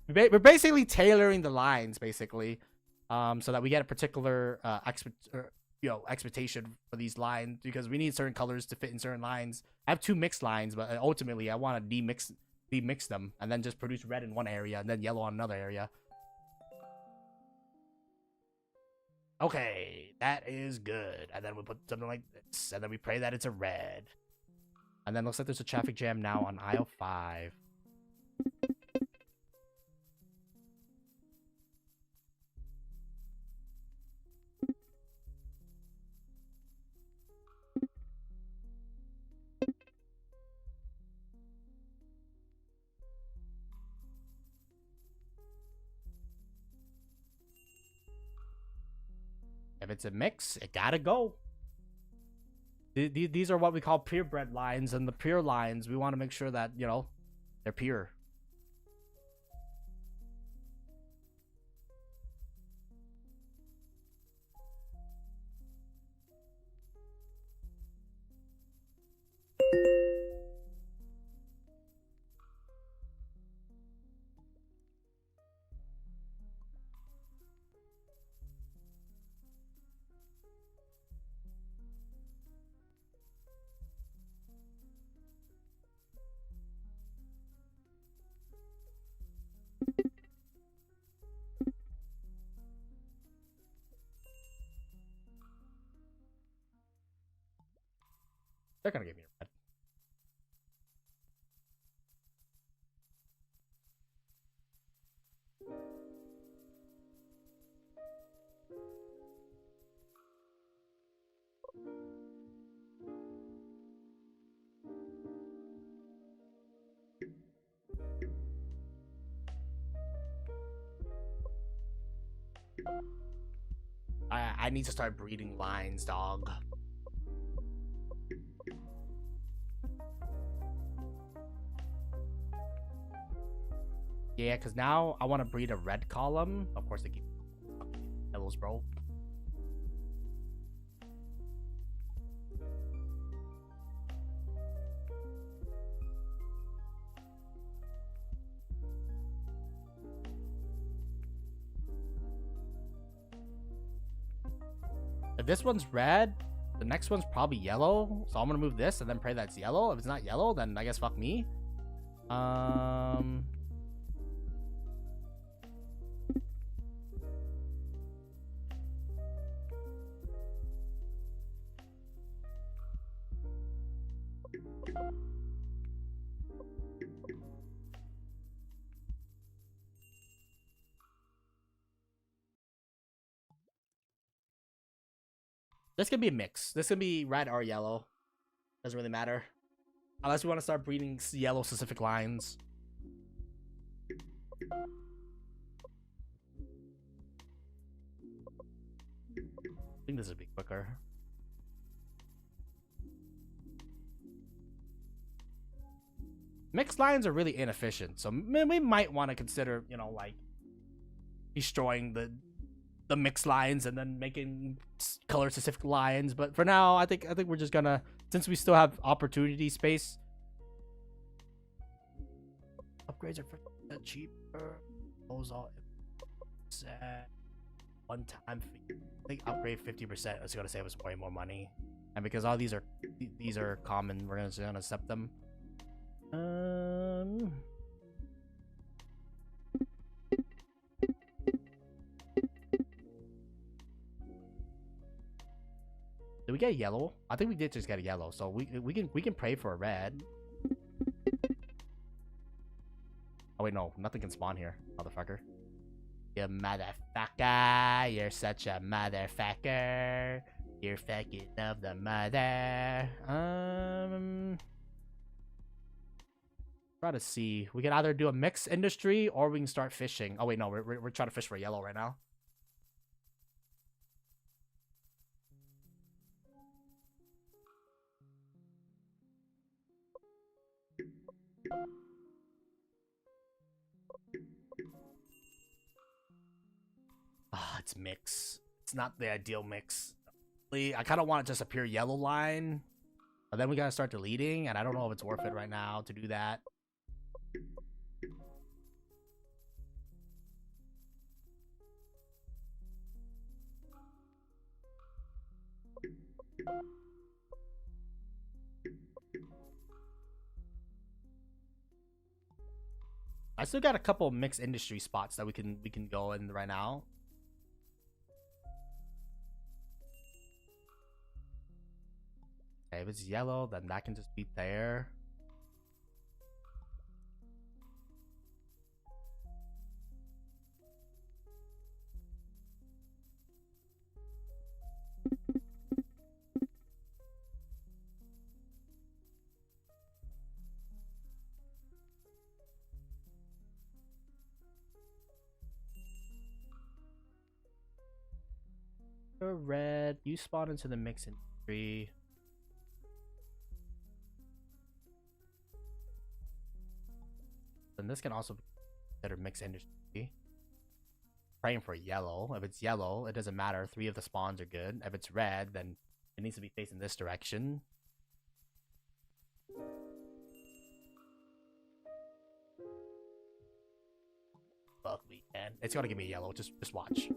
We're basically tailoring the lines, basically. So that we get a particular expectation for these lines, because we need certain colors to fit in certain lines. I have 2 mixed lines, but ultimately I want to demix them and then just produce red in one area and then yellow on another area. Okay, that is good. And then we put something like this, and then we pray that it's a red. And then looks like there's a traffic jam now on aisle 5. If it's a mix, it gotta go. These are what we call purebred lines, and the pure lines, we want to make sure that, you know, they're pure. They're gonna give me a red. I need to start breeding lines, dog. Yeah, because now I want to breed a red column. Of course, they keep yellows, bro. If this one's red, the next one's probably yellow. So I'm gonna move this and then pray that's yellow. If it's not yellow, then I guess fuck me. This could be a mix. This could be red or yellow. Doesn't really matter. Unless we want to start breeding yellow specific lines. I think this would be quicker. Mixed lines are really inefficient, so we might want to consider, you know, like destroying the mixed lines and then making color specific lines. But for now, I think we're just gonna, since we still have opportunity space. Upgrades are cheaper. Those all one time fee. I think upgrade 50% is gonna save us way more money. And because all these are common, we're gonna accept them. Did we get a yellow? I think we did just get a yellow, so we can pray for a red. Oh wait, no, nothing can spawn here, motherfucker. You motherfucker, you're such a motherfucker. You're fucking of the mother. Try to see. We can either do a mixed industry or we can start fishing. Oh wait, no, we're trying to fish for yellow right now. It's mix. It's not the ideal mix. I kind of want just a pure yellow line. But then we gotta start deleting, and I don't know if it's worth it right now to do that. I still got a couple mixed industry spots that we can go in right now. Okay, if it's yellow, then that can just be there. You're red. You spawn into the mixed industry. Then this can also be considered mixed industry. Praying for yellow. If it's yellow, it doesn't matter. 3 of the spawns are good. If it's red, then it needs to be facing this direction. Fuck me, man. It's gonna give me a yellow. Just watch.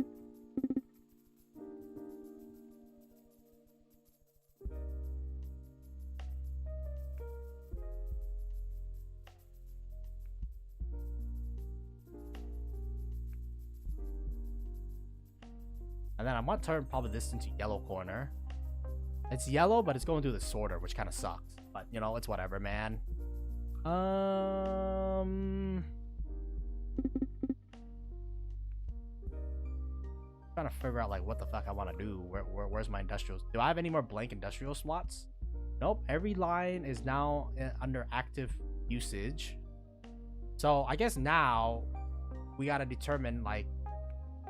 And then I want to turn probably this into yellow corner. It's yellow, but it's going through the sorter, which kind of sucks. But, you know, it's whatever, man. Trying to figure out, like, what the fuck I want to do. Where's my industrials? Do I have any more blank industrial slots? Nope. Every line is now under active usage. So, I guess now we got to determine, like,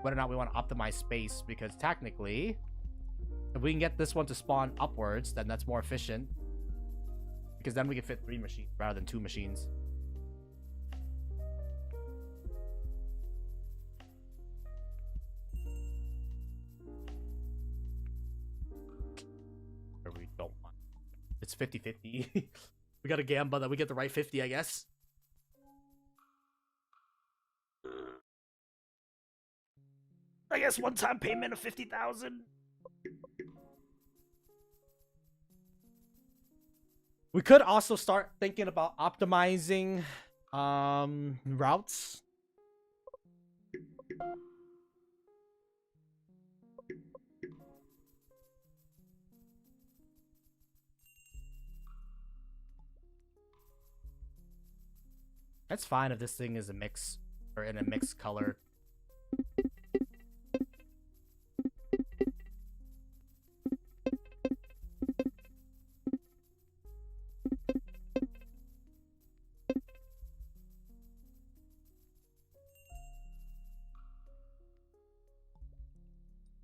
whether or not we want to optimize space, because technically if we can get this one to spawn upwards, then that's more efficient, because then we can fit 3 machines rather than 2 machines. Or we don't want. It's 50-50. We got to gamble that we get the right 50, I guess. I guess one-time payment of 50,000. We could also start thinking about optimizing routes. That's fine if this thing is a mix or in a mixed color.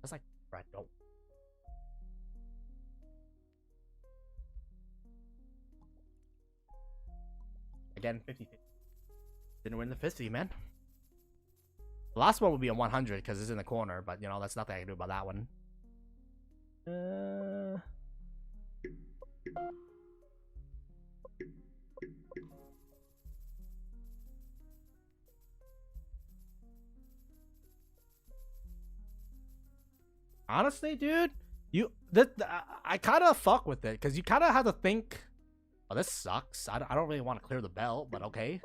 That's like, right, don't. Again, 50-50. Didn't win the 50, man. The last one would be a 100 because it's in the corner, but you know, that's nothing I can do about that one. Honestly, dude, I kind of fuck with it because you kind of have to think, oh, this sucks. I don't really want to clear the belt, but okay.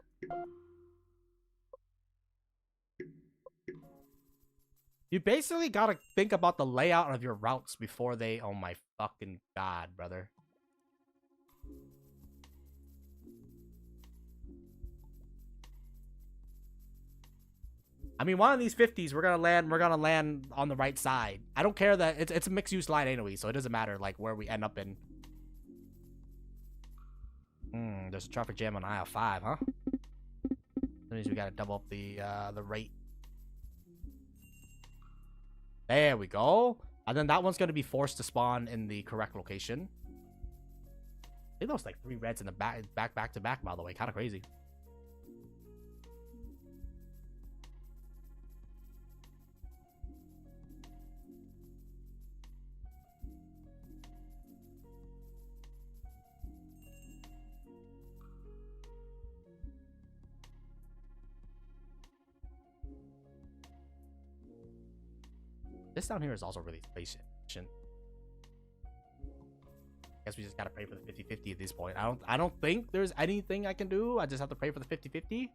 You basically gotta think about the layout of your routes before they... Oh my fucking god, brother. I mean, one of these 50s, we're gonna land on the right side. I don't care that it's a mixed use line anyway, so it doesn't matter like where we end up in. There's a traffic jam on aisle 5, huh? That means we gotta double up the rate. There we go. And then that one's gonna be forced to spawn in the correct location. I think that was like 3 reds in the back to back, by the way. Kind of crazy. This down here is also really space efficient. Guess we just gotta pray for the 50-50 at this point. I don't think there's anything I can do. I just have to pray for the 50-50.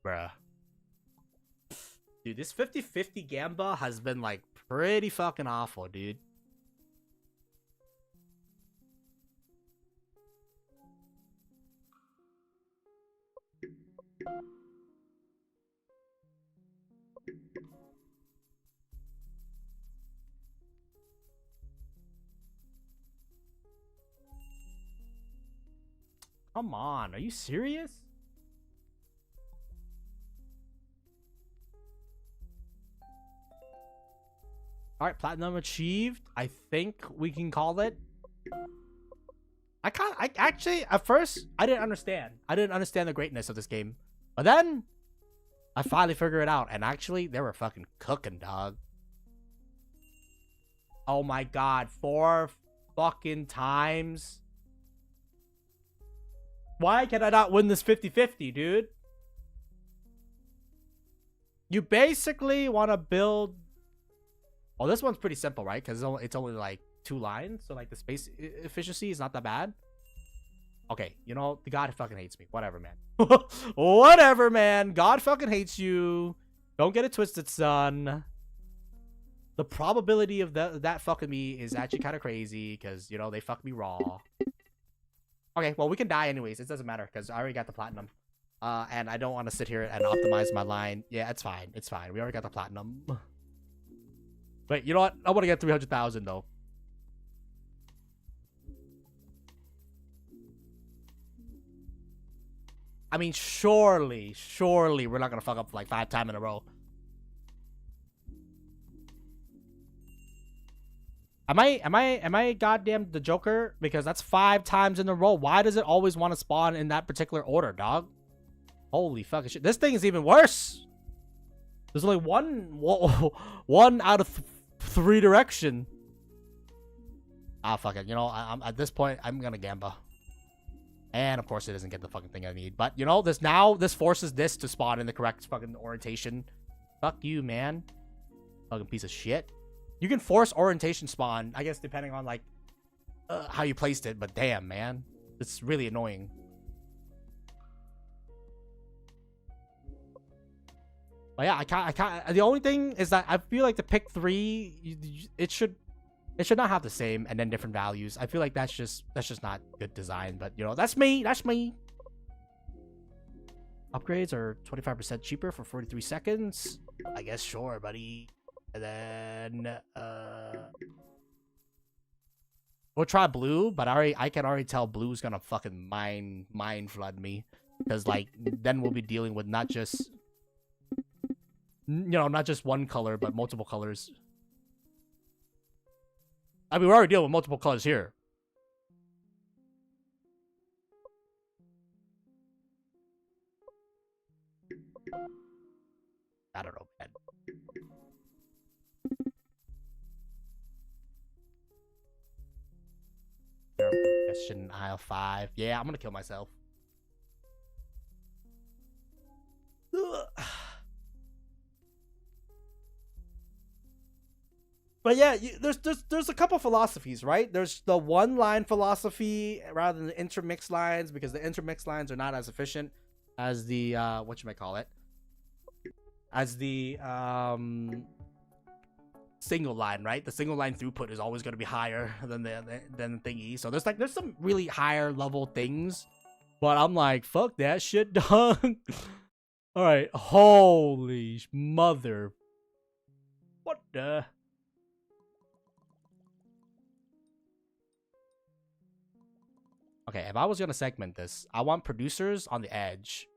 Bruh. Dude, this 50-50 Gamba has been like pretty fucking awful, dude. Come on, are you serious? All right, platinum achieved. I think we can call it. I actually, at first, I didn't understand. I didn't understand the greatness of this game. But then, I finally figured it out. And actually, they were fucking cooking, dog. Oh my god, 4 fucking times. Why can I not win this 50-50, dude? You basically want to build... Oh, this one's pretty simple, right? Because it's only like 2 lines. So, like, the space efficiency is not that bad. Okay, you know, the God fucking hates me. Whatever, man. Whatever, man. God fucking hates you. Don't get it twisted, son. The probability of that fucking me is actually kind of crazy. Because, you know, they fucked me raw. Okay, well, we can die anyways. It doesn't matter. Because I already got the platinum. And I don't want to sit here and optimize my line. Yeah, it's fine. It's fine. We already got the platinum. Wait, you know what? I want to get 300,000 though. I mean, surely we're not gonna fuck up like 5 times in a row. Am I goddamn the Joker? Because that's 5 times in a row. Why does it always want to spawn in that particular order, dog? Holy fucking shit! This thing is even worse. There's only one out of 3 direction. Ah, fuck it. You know, I'm at this point, I'm gonna Gamba. And of course, it doesn't get the fucking thing I need. But you know, this forces this to spawn in the correct fucking orientation. Fuck you, man. Fucking piece of shit. You can force orientation spawn, I guess, depending on like how you placed it. But damn, man, it's really annoying. But yeah, I can't. The only thing is that I feel like the pick 3, it should not have the same and then different values. I feel like that's just not good design. But you know, that's me. That's me. Upgrades are 25% cheaper for 43 seconds. I guess sure, buddy. And then we'll try blue, but I can already tell blue's gonna fucking mind flood me, because like then we'll be dealing with not just, you know, not just one color, but multiple colors. I mean, we're already dealing with multiple colors here. I don't know, man. Question aisle 5. Yeah, I'm gonna kill myself. But yeah, there's a couple philosophies, right? There's the one line philosophy rather than the intermix lines, because the intermix lines are not as efficient as the whatchamacallit, as the single line, right? The single line throughput is always going to be higher than the thingy. So there's some really higher level things, but I'm like, fuck that shit, dog. All right, holy mother, what the? Okay, if I was gonna segment this, I want producers on the edge.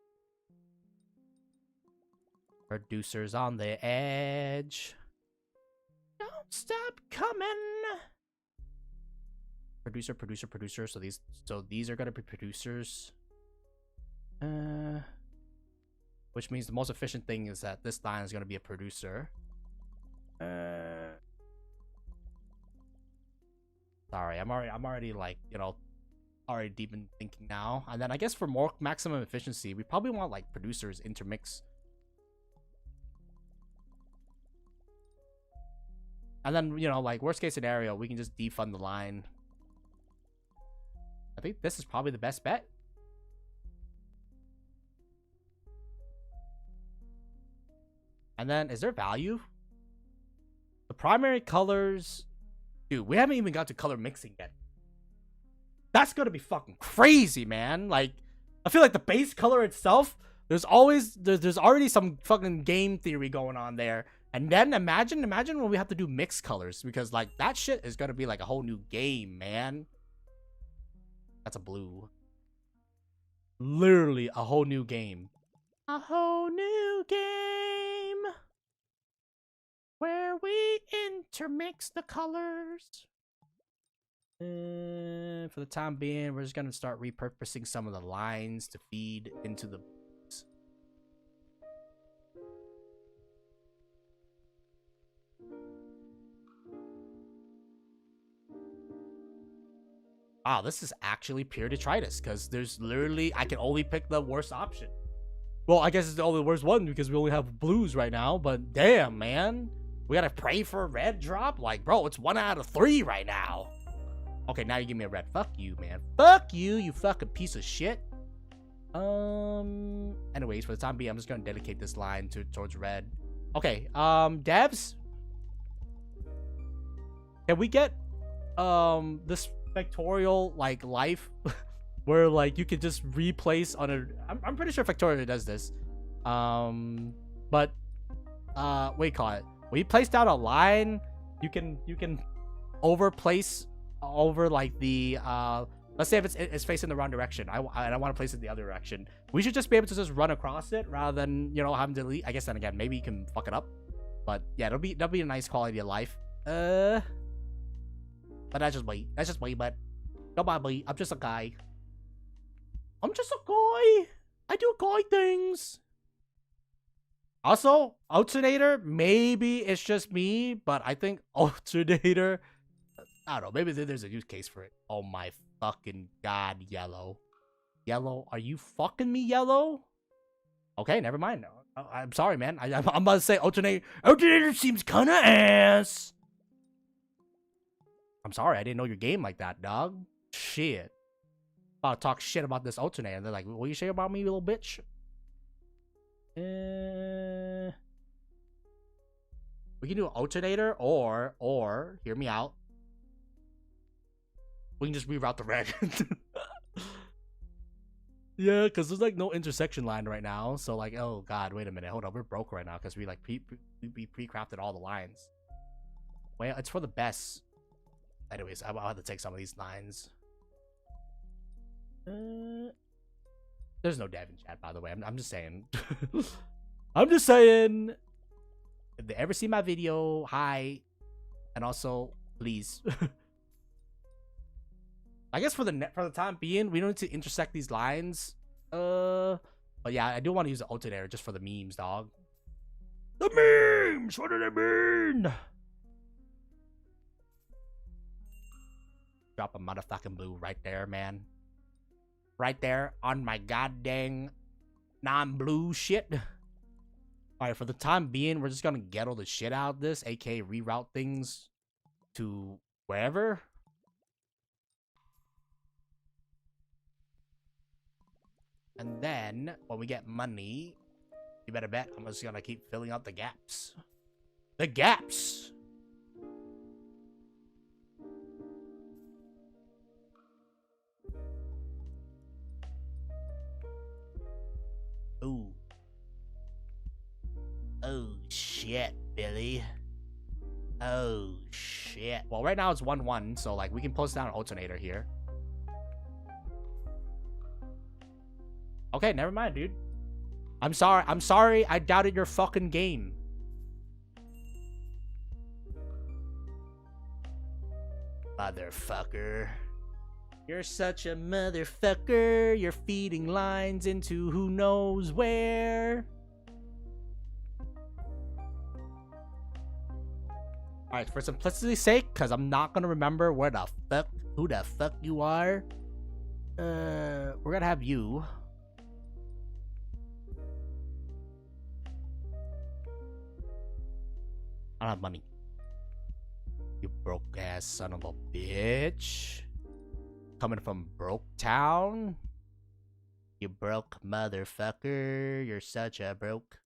Producers on the edge. Don't stop coming. producer. So these are gonna be producers. Which means the most efficient thing is that this line is gonna be a producer. Sorry, I'm already like, you know, already deep in thinking now. And then I guess for more maximum efficiency, we probably want like producers intermix. And then, you know, like worst case scenario, we can just defund the line. I think this is probably the best bet. And then, is there value? The primary colors... Dude, we haven't even got to color mixing yet. That's gonna be fucking crazy, man. Like, I feel like the base color itself, there's already some fucking game theory going on there. And then imagine when we have to do mixed colors. Because, like, that shit is gonna be like a whole new game, man. That's a blue. Literally a whole new game. A whole new game where we intermix the colors. For the time being, we're just gonna start repurposing some of the lines to feed into the... Wow, this is actually pure detritus, because there's literally... I can only pick the worst option. Well, I guess it's the only worst one because we only have blues right now, but damn, man. We gotta pray for a red drop? Like, bro, it's 1 out of 3 right now. Okay, now you give me a red. Fuck you, man. Fuck you, you fucking piece of shit. Anyways, for the time being, I'm just gonna dedicate this line towards red. Okay, devs. Can we get, this Factorial, like, life where, like, you can just replace on a... I'm pretty sure Factorial does this. But, what do you call it? When you place down a line, you can overplace over like the let's say if it's facing the wrong direction, I want to place it in the other direction. We should just be able to just run across it rather than, you know, having to delete. I guess then again, maybe you can fuck it up, but yeah, that'll be a nice quality of life. But that's just me. But don't mind me. I'm just a guy. I do guy things. Also, alternator, maybe it's just me, but I think alternator, I don't know, maybe there's a use case for it. Oh my fucking god, yellow. Yellow, are you fucking me, yellow? Okay, never mind. I'm sorry, man. I'm about to say alternator seems kinda ass. I'm sorry, I didn't know your game like that, dog. Shit. About to talk shit about this alternator. They're like, what you say about me, you little bitch? We can do an alternator, or hear me out. We can just reroute the red. Yeah, because there's like no intersection line right now. So like, oh god, wait a minute, hold on, we're broke right now because we like pre-crafted all the lines. Well, it's for the best. Anyways, I'll have to take some of these lines. There's no dev in chat, by the way. I'm just saying. I'm just saying. If they ever see my video, hi, and also please. I guess for the time being, we don't need to intersect these lines. But yeah, I do want to use the alternator just for the memes, dog. The memes. What do they mean? Drop a motherfucking blue right there, man. Right there on my goddamn non-blue shit. Alright, for the time being, we're just gonna ghetto the shit out of this, aka reroute things to wherever. And then, when we get money, you better bet I'm just gonna keep filling out the gaps. The gaps! Ooh. Oh, shit, Billy. Oh, shit. Well, right now it's 1-1, so, like, we can post down an alternator here. Okay, never mind, dude. I'm sorry I doubted your fucking game. Motherfucker. You're such a motherfucker. You're feeding lines into who knows where. Alright, for simplicity's sake, because I'm not gonna remember who the fuck you are. We're gonna have you. I don't have money. You broke ass son of a bitch. Coming from Broke Town. You broke motherfucker. You're such a broke.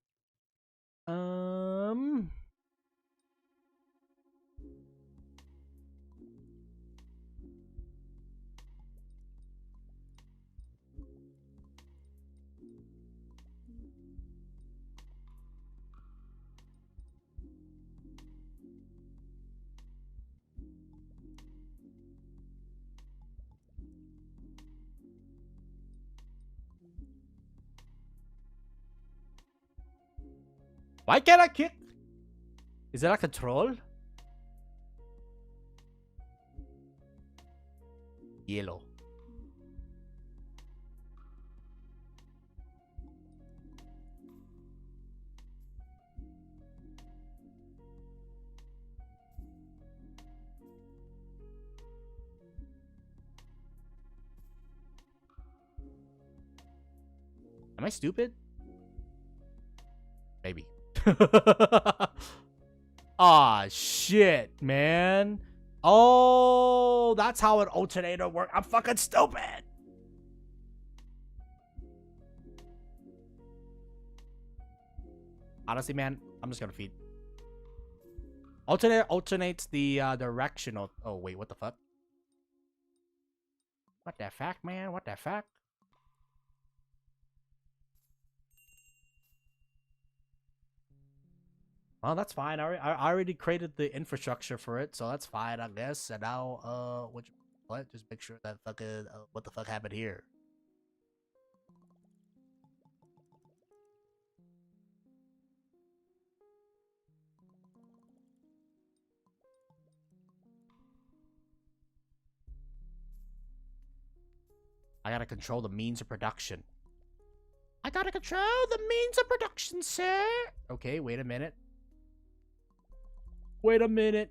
Why can't I kick? Is that a control? Yellow. Am I stupid? Maybe. Ah, shit, man. Oh, that's how an alternator works. I'm fucking stupid. Honestly, man, I'm just gonna feed. Alternator alternates the direction of. Oh wait, what the fuck? What the fuck, man? What the fuck? Well, that's fine. I already created the infrastructure for it, so that's fine, I guess. And now, what? Just make sure that fucking what the fuck happened here? I gotta control the means of production. I gotta control the means of production, sir. Okay, wait a minute. Wait a minute.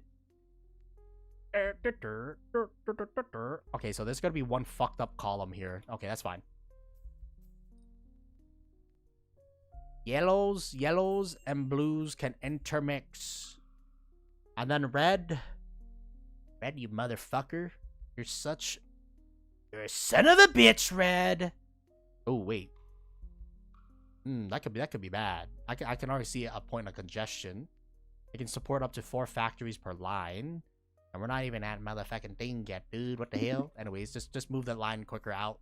Okay, so there's gonna be one fucked up column here. Okay, that's fine. Yellows and blues can intermix. And then red, you motherfucker. You're a son of a bitch, Red. Oh, wait. That could be bad. I can already see a point of congestion. It can support up to 4 factories per line. And we're not even at motherfucking thing yet, dude. What the hell? Anyways, just move that line quicker out.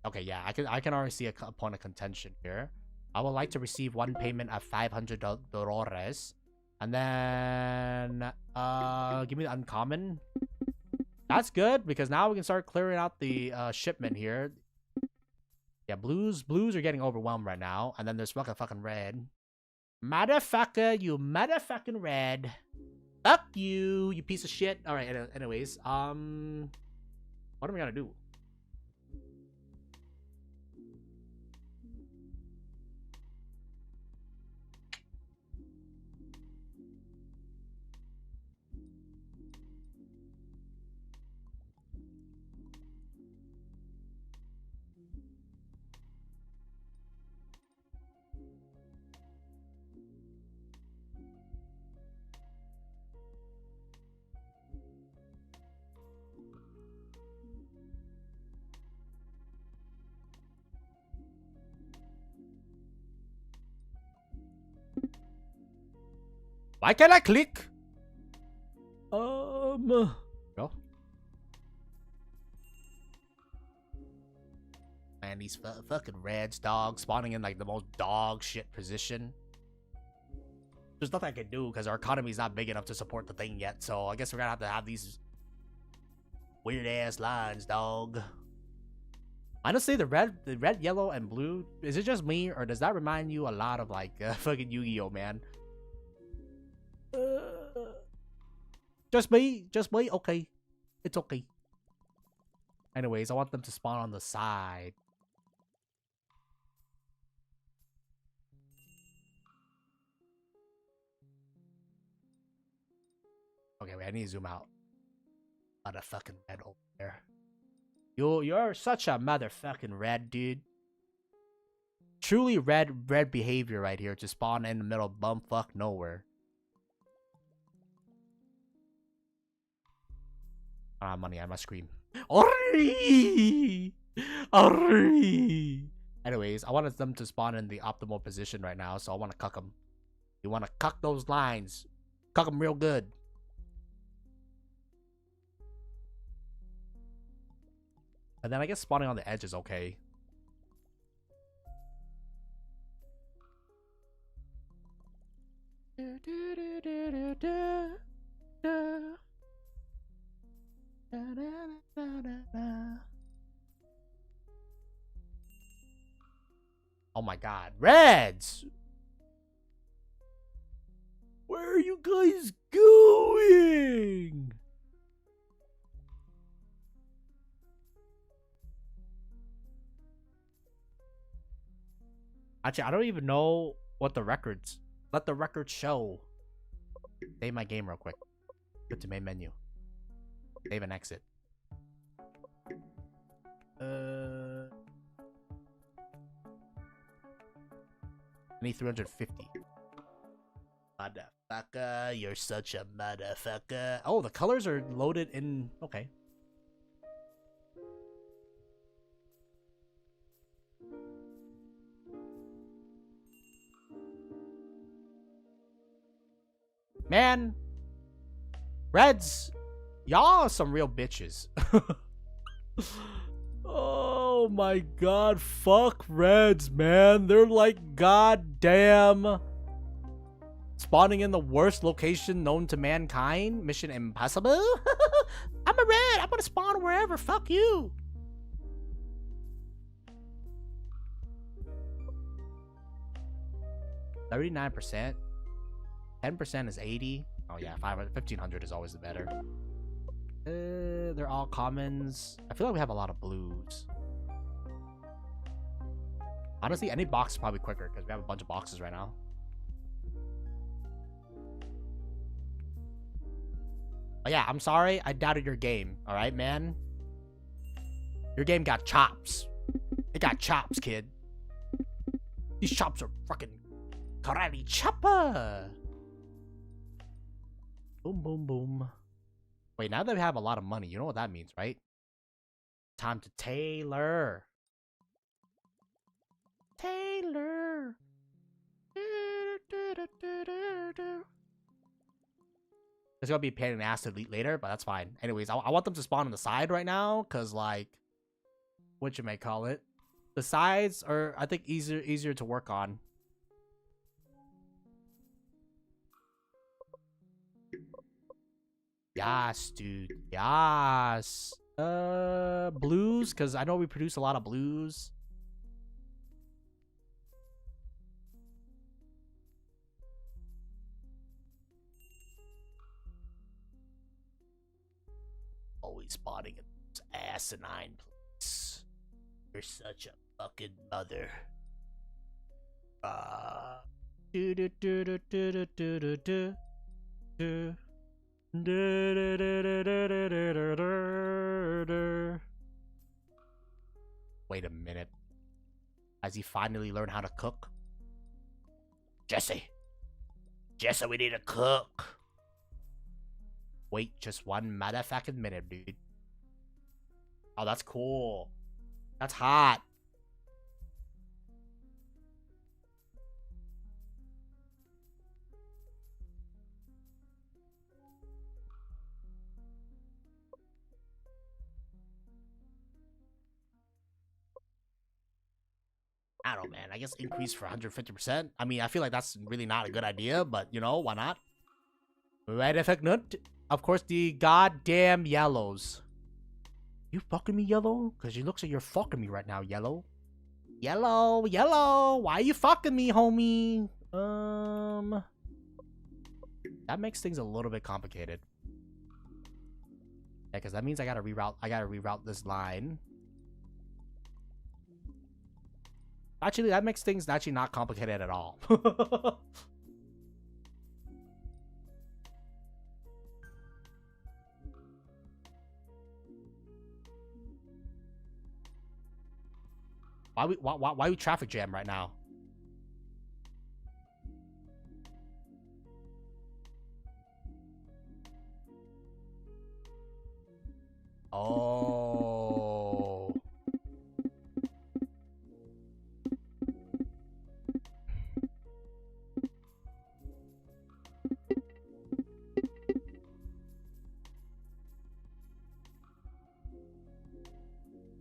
Okay, yeah, I can already see a point of contention here. I would like to receive one payment of $500. And then give me the uncommon. That's good, because now we can start clearing out the shipment here. Yeah, blues are getting overwhelmed right now. And then there's fucking red. Motherfucker, you motherfucking red. Fuck you, you piece of shit. Alright, anyways. What am I gonna do? Why can't I click? Go. Man, these fucking reds, dog, spawning in like the most dog shit position. There's nothing I can do because our economy's not big enough to support the thing yet. So I guess we're gonna have these weird ass lines, dog. Honestly, the red, yellow, and blue. Is it just me, or does that remind you a lot of like fucking Yu-Gi-Oh, man? Just me. Just me. Okay. It's okay. Anyways, I want them to spawn on the side. Okay, wait, I need to zoom out. Motherfucking red over there. You're such a motherfucking red, dude. Truly red behavior right here to spawn in the middle of bumfuck nowhere. I don't have money on my screen. Anyways, I wanted them to spawn in the optimal position right now, so I want to cuck them. You want to cuck those lines. Cuck them real good. And then I guess spawning on the edge is okay. Oh my god. Reds! Where are you guys going? Actually, I don't even know what the records. Let the records show. Save my game real quick. Go to main menu. Save and exit. I need 350. Motherfucker, you're such a motherfucker. Oh, the colors are loaded in. Okay. Man, Reds, y'all are some real bitches. Oh my god, fuck Reds, man. They're like goddamn spawning in the worst location known to mankind. Mission impossible. I'm a red. I'm gonna spawn wherever. Fuck you. $39%. 10% is 80. Oh yeah, 500, 1500 is always the better. They're all commons. I feel like we have a lot of blues. Honestly, any box is probably quicker because we have a bunch of boxes right now. But yeah, I'm sorry. I doubted your game. All right, man. Your game got chops. It got chops, kid. These chops are fucking karate chopper. Boom, boom, boom. Wait, now that we have a lot of money, you know what that means, right? Time to tailor. Tailor. It's gonna be a pain in the ass to delete later, but that's fine. Anyways, I want them to spawn on the side right now, because, like, what you may call it. The sides are, I think, easier to work on. Yes, dude. Yes. Blues, because I know we produce a lot of blues. Always spotting an asinine place. You're such a fucking mother. Do do do do do do do do do. Wait a minute. Has he finally learned how to cook? Jesse, we need to cook. Wait just one motherfucking minute, dude. Oh, that's cool. That's hot. I don't know, man. I guess increase for 150%. I mean, I feel like that's really not a good idea, but, you know, why not? Red effect nut. Of course, the goddamn yellows. You fucking me, yellow? Because it looks like you're fucking me right now, yellow. Yellow. Why are you fucking me, homie? That makes things a little bit complicated. because that means I gotta reroute this line. Actually, that makes things actually not complicated at all. Why we traffic jam right now? Oh.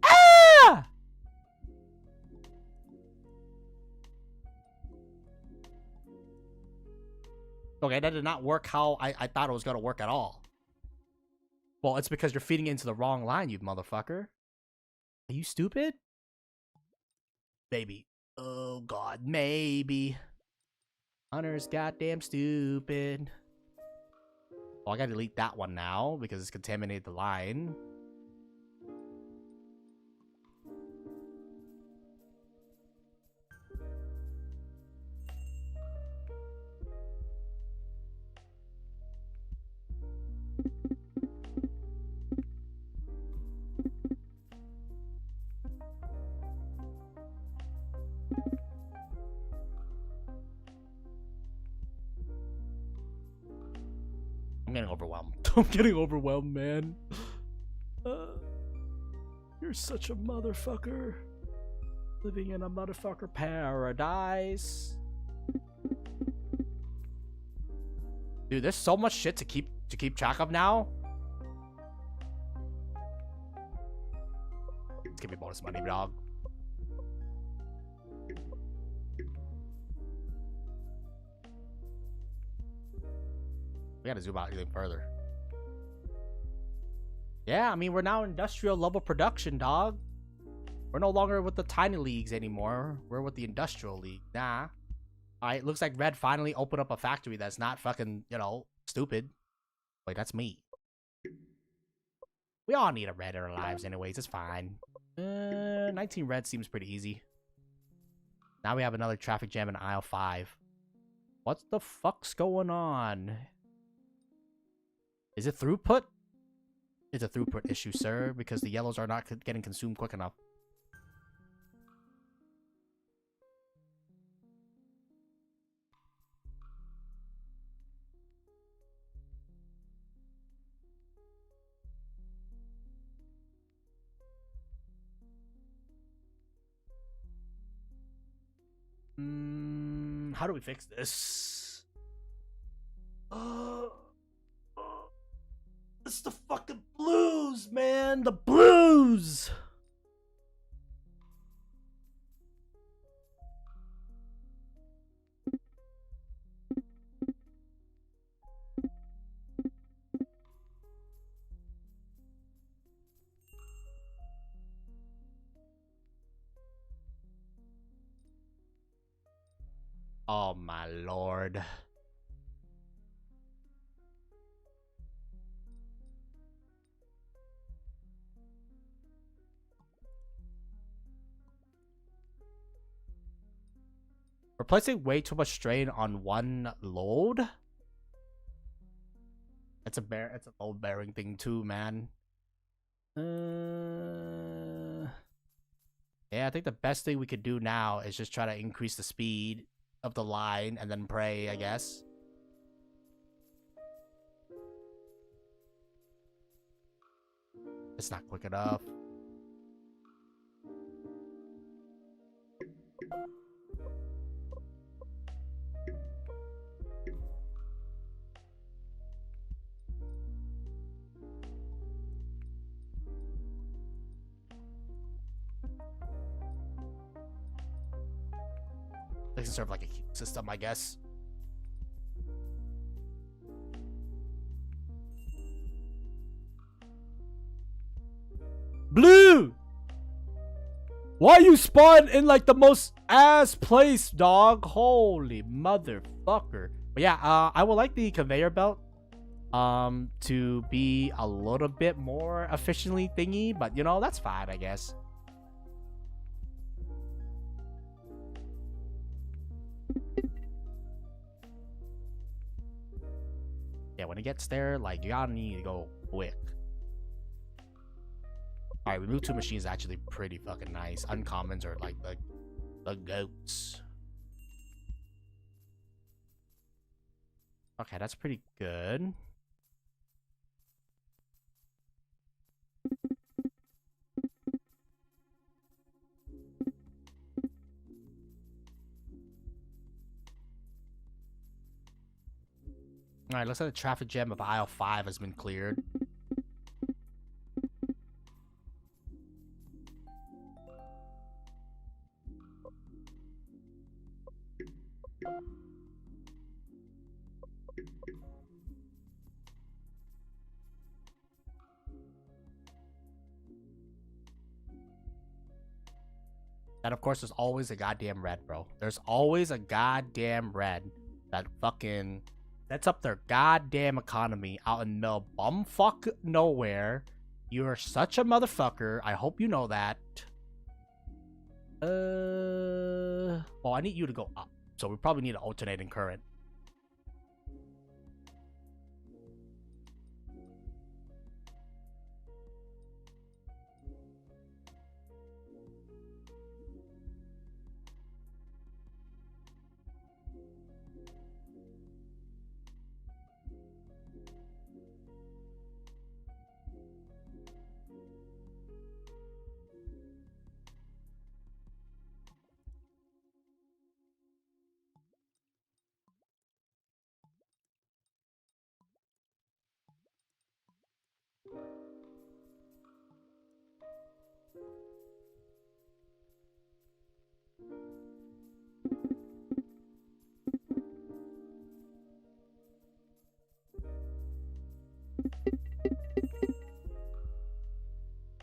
Ah! Okay, that did not work how I thought it was gonna work at all. Well, it's because you're feeding into the wrong line, you motherfucker. Are you stupid? Maybe. Oh god, maybe. Hunter's goddamn stupid. Oh, I gotta delete that one now because it's contaminated the line. I'm getting overwhelmed. I'm getting overwhelmed, man. You're such a motherfucker. Living in a motherfucker paradise. Dude, there's so much shit to keep track of now. Let's give me bonus money, dog. We gotta zoom out even further. Yeah, I mean, we're now industrial level production, dog. We're no longer with the tiny leagues anymore. We're with the industrial league. Nah. Alright, looks like Red finally opened up a factory that's not fucking, you know, stupid. Wait, that's me. We all need a Red in our lives anyways. It's fine. 19 Red seems pretty easy. Now we have another traffic jam in aisle 5. What the fuck's going on? Is it throughput? It's a throughput issue, sir, because the yellows are not getting consumed quick enough. How do we fix this? It's the fucking blues, man. The blues. Oh my lord. We're placing way too much strain on one load. It's a load bearing thing too, man. Yeah, I think the best thing we could do now is just try to increase the speed of the line and then pray, I guess. It's not quick enough. They can serve like a system, I guess. Blue! Why you spawn in like the most ass place, dog? Holy motherfucker. But yeah, I would like the conveyor belt to be a little bit more efficiently thingy, but you know, that's fine, I guess. Yeah, when it gets there, like, you gotta need to go quick. Alright, we moved two machines actually pretty fucking nice. Uncommons are like the goats. Okay, that's pretty good. Alright, looks like the traffic jam of aisle 5 has been cleared. And of course, there's always a goddamn red, bro. There's always a goddamn red that fucking sets up their goddamn economy out in the bumfuck nowhere. You're such a motherfucker. I hope you know that. Well, I need you to go up. So we probably need an alternating current.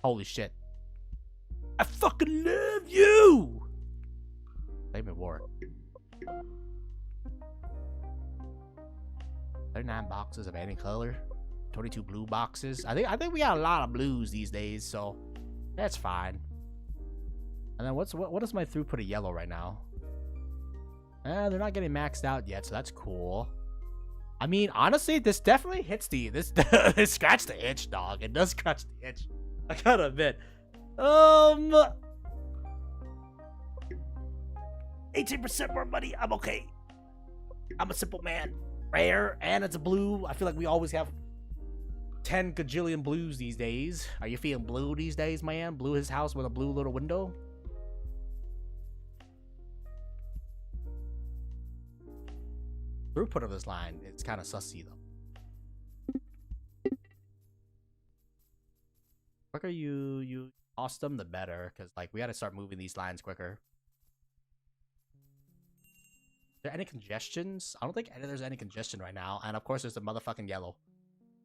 Holy shit. I fucking love you! Blame it, war. 39 boxes of any color. 22 blue boxes. I think we got a lot of blues these days, so that's fine. And then what is my throughput of yellow right now? They're not getting maxed out yet, so that's cool. I mean, honestly, this definitely hits this it scratched the itch, dog. It does scratch the itch. I gotta admit. 18% more money. I'm okay. I'm a simple man. Rare, and it's a blue. I feel like we always have 10 gajillion blues these days. Are you feeling blue these days, man? Blue his house with a blue little window? Throughput of this line, it's kind of sussy, though. Quicker you toss them, the better. Because, like, we got to start moving these lines quicker. Are there any congestions? I don't think there's any congestion right now. And, of course, there's the motherfucking yellow.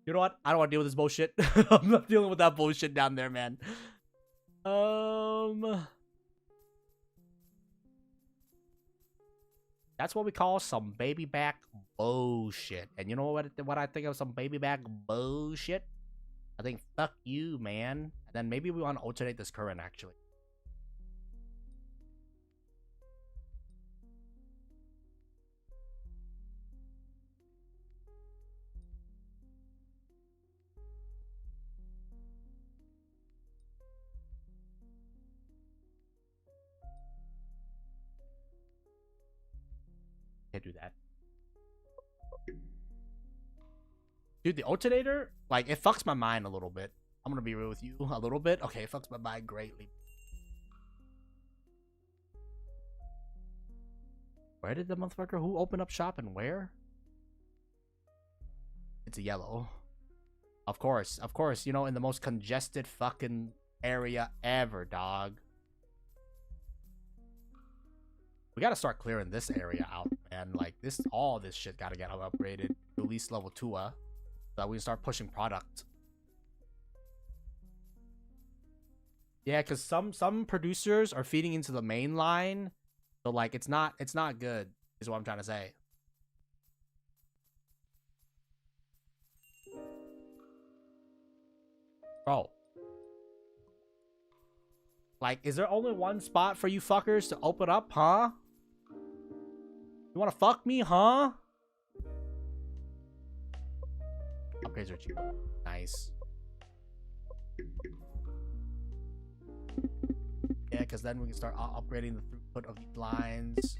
You know what? I don't want to deal with this bullshit. I'm not dealing with that bullshit down there, man. That's what we call some baby back bullshit. And you know what I think of some baby back bullshit? I think fuck you, man. And then maybe we want to alternate this current, actually. Can't do that. Dude, the alternator, like, it fucks my mind a little bit. I'm gonna be real with you. A little bit? Okay, it fucks my mind greatly. Where did the motherfucker who opened up shop and where? It's a yellow. Of course, you know, in the most congested fucking area ever, dog. We gotta start clearing this area out, man. Like, all this shit gotta get upgraded to at least level 2, so that we can start pushing product. Yeah, because some producers are feeding into the main line, so like it's not good, is what I'm trying to say. Bro. Like, is there only one spot for you fuckers to open up, huh? You wanna fuck me, huh? Upgrades are cheap. Nice. Yeah, because then we can start upgrading the throughput of these lines.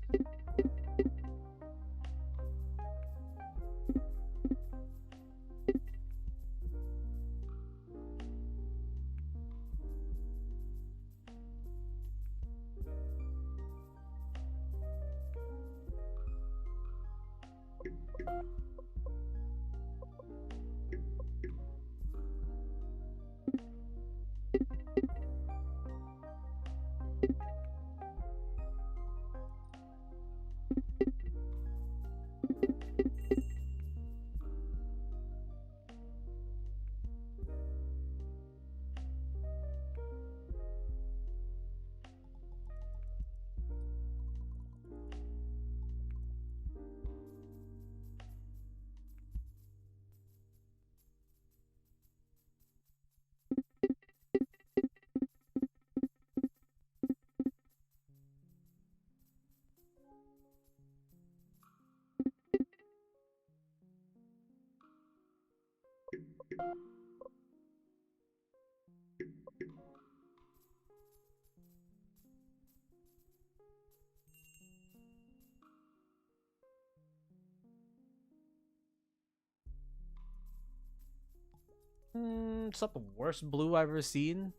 It's not the worst blue I've ever seen.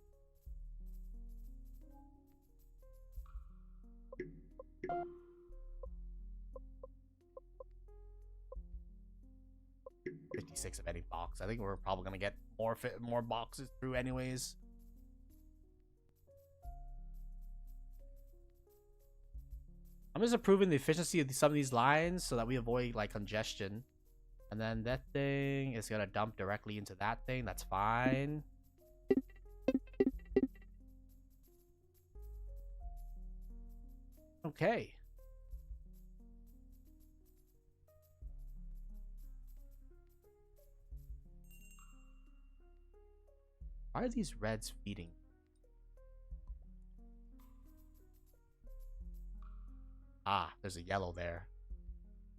$56 of any box. I think we're probably gonna get more boxes through anyways. I'm just improving the efficiency of some of these lines so that we avoid like congestion. And then that thing is gonna dump directly into that thing. That's fine. Okay. Why are these reds feeding? Ah, there's a yellow there.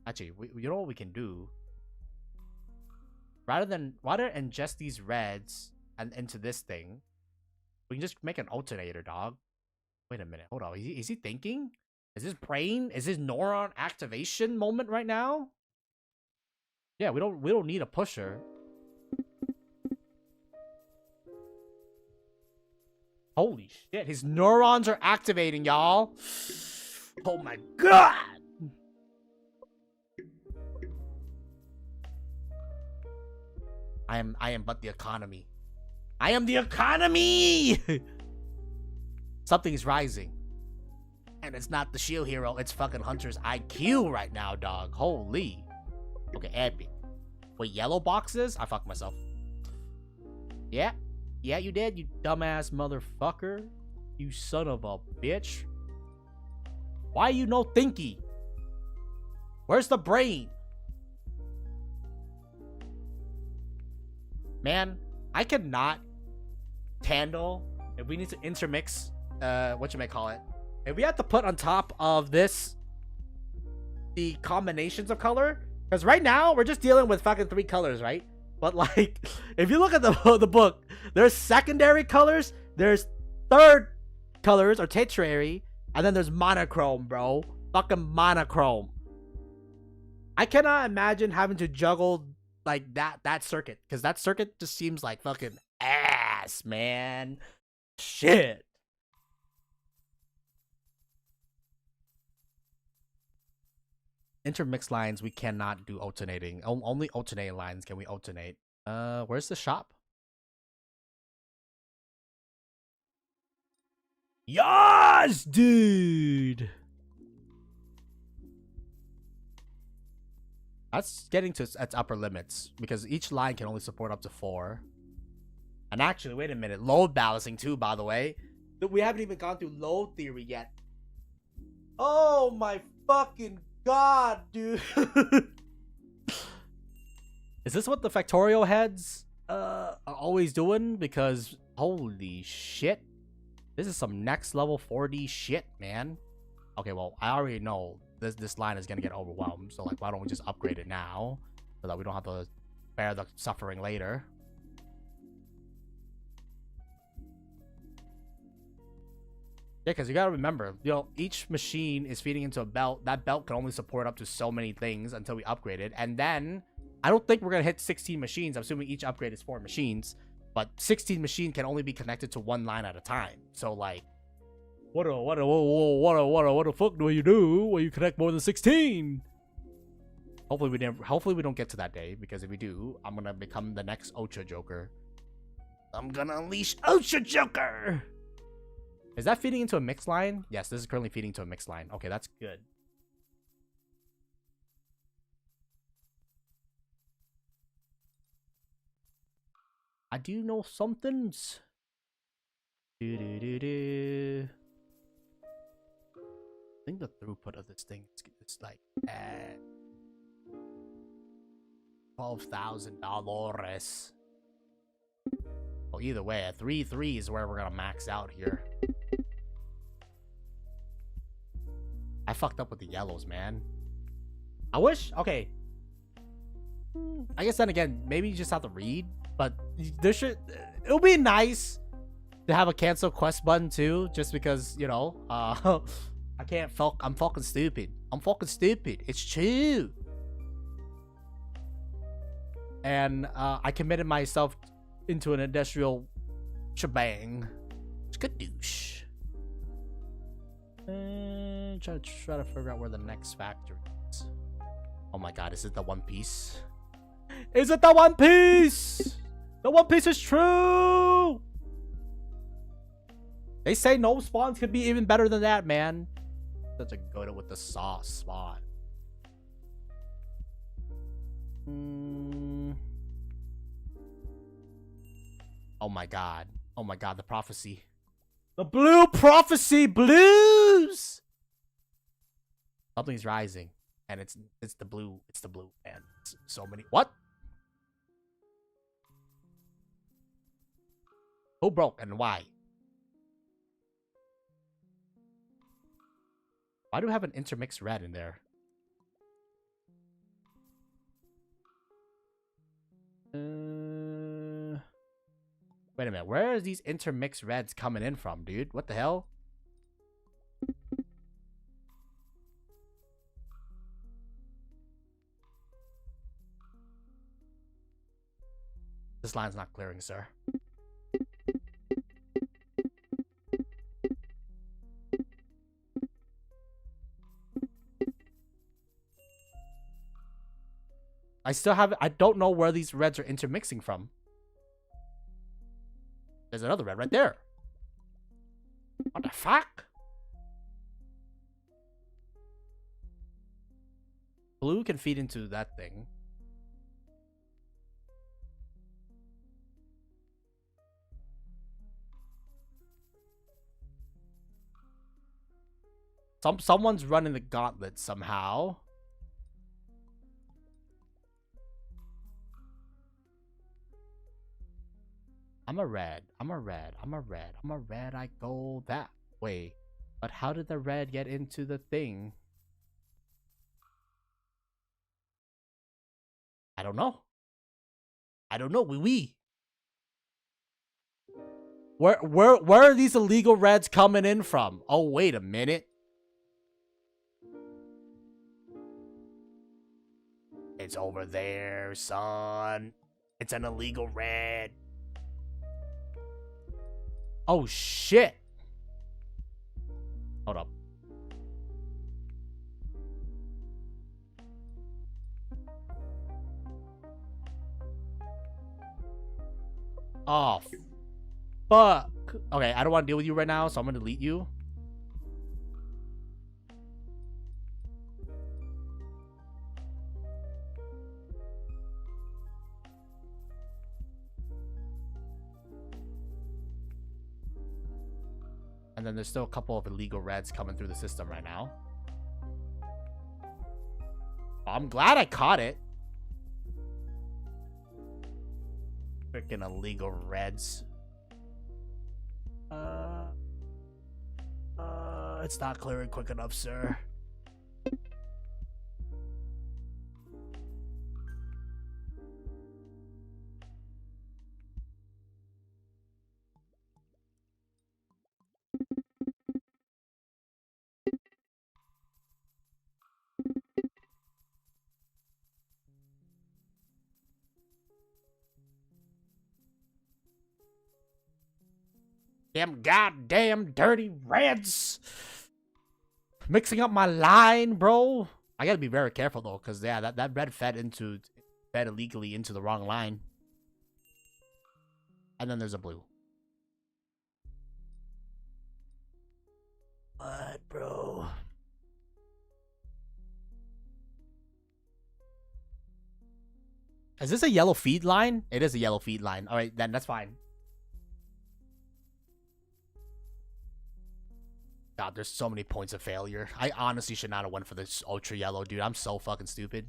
Actually, you know what we can do? Rather than ingest these reds and into this thing, we can just make an alternator, dog. Wait a minute, hold on. Is he thinking? Is his brain? Is his neuron activation moment right now? Yeah, we don't need a pusher. Holy shit, his neurons are activating, y'all. Oh my god. I am but the economy. I am the economy. Something is rising. And it's not the shield hero, it's fucking Hunter's IQ right now, dog. Holy. Okay, epic. Wait, yellow boxes? I fucked myself. Yeah. Yeah, you did, you dumbass motherfucker. You son of a bitch. Why you no thinky? Where's the brain? Man, I cannot handle if we need to intermix whatchamacallit. If we have to put on top of this the combinations of color, because right now we're just dealing with fucking 3 colors, right? But like, if you look at the book, there's secondary colors, there's third colors or tertiary, and then there's monochrome, bro. Fucking monochrome. I cannot imagine having to juggle like that circuit, because that circuit just seems like fucking ass, man. Shit. Intermix lines we cannot do alternating. Only alternating lines can we alternate. Where's the shop? Yes, dude. That's getting to its upper limits because each line can only support up to 4. And actually, wait a minute, load balancing too, by the way. We haven't even gone through load theory yet. Oh my fucking god, dude. Is this what the factorial heads are always doing, because holy shit, this is some next level 4D shit, man. Okay, well, I already know this line is gonna get overwhelmed, so like, why don't we just upgrade it now so that we don't have to bear the suffering later. Yeah, because you gotta remember, you know, each machine is feeding into a belt. That belt can only support up to so many things until we upgrade it. And then, I don't think we're gonna hit 16 machines. I'm assuming each upgrade is 4 machines. But 16 machine can only be connected to one line at a time. So, like, what the fuck do you do when you connect more than 16? Hopefully we don't get to that day, because if we do, I'm gonna become the next Ocha Joker. I'm gonna unleash Ocha Joker! Is that feeding into a mix line? Yes, this is currently feeding to a mix line. Okay, that's good. I do know some things. I think the throughput of this thing is like $12,000. Well, either way, a 3-3 is where we're gonna max out here. I fucked up with the yellows, man. I wish. Okay. I guess then again, maybe you just have to read, but there should. It'll be nice to have a cancel quest button too, just because, you know, I can't. I'm fucking stupid. I'm fucking stupid. It's true. And I committed myself into an industrial shebang. Skadoosh. Try to figure out where the next factory is. Oh my god, is it the One Piece? Is it the One Piece? The One Piece is true! They say no spawns could be even better than that, man. Such a good with the sauce spot. Oh my god. Oh my god, the prophecy. The blue prophecy blues! Something's rising. And it's the blue. It's the blue, man. It's so many. What? Who broke and why? Why do we have an intermixed red in there? Wait a minute. Where are these intermixed reds coming in from, dude? What the hell? This line's not clearing, sir. I don't know where these reds are intermixing from. There's another red right there. What the fuck? Blue can feed into that thing. Someone's running the gauntlet somehow. I'm a red. I go that way. But how did the red get into the thing? I don't know. Wee. Where are these illegal reds coming in from? Oh, wait a minute. It's over there, son. It's an illegal red. Oh, shit. Hold up. Oh, fuck. Okay, I don't want to deal with you right now, so I'm going to delete you. And then there's still a couple of illegal reds coming through the system right now. I'm glad I caught it. Freaking illegal reds. It's not clearing quick enough, sir. Them goddamn dirty reds. Mixing up my line, bro. I gotta be very careful though, because yeah, that red fed illegally into the wrong line. And then there's a blue. What, bro? Is this a yellow feed line? It is a yellow feed line. Alright, then that's fine. God, there's so many points of failure. I honestly should not have went for this ultra yellow, dude. I'm so fucking stupid.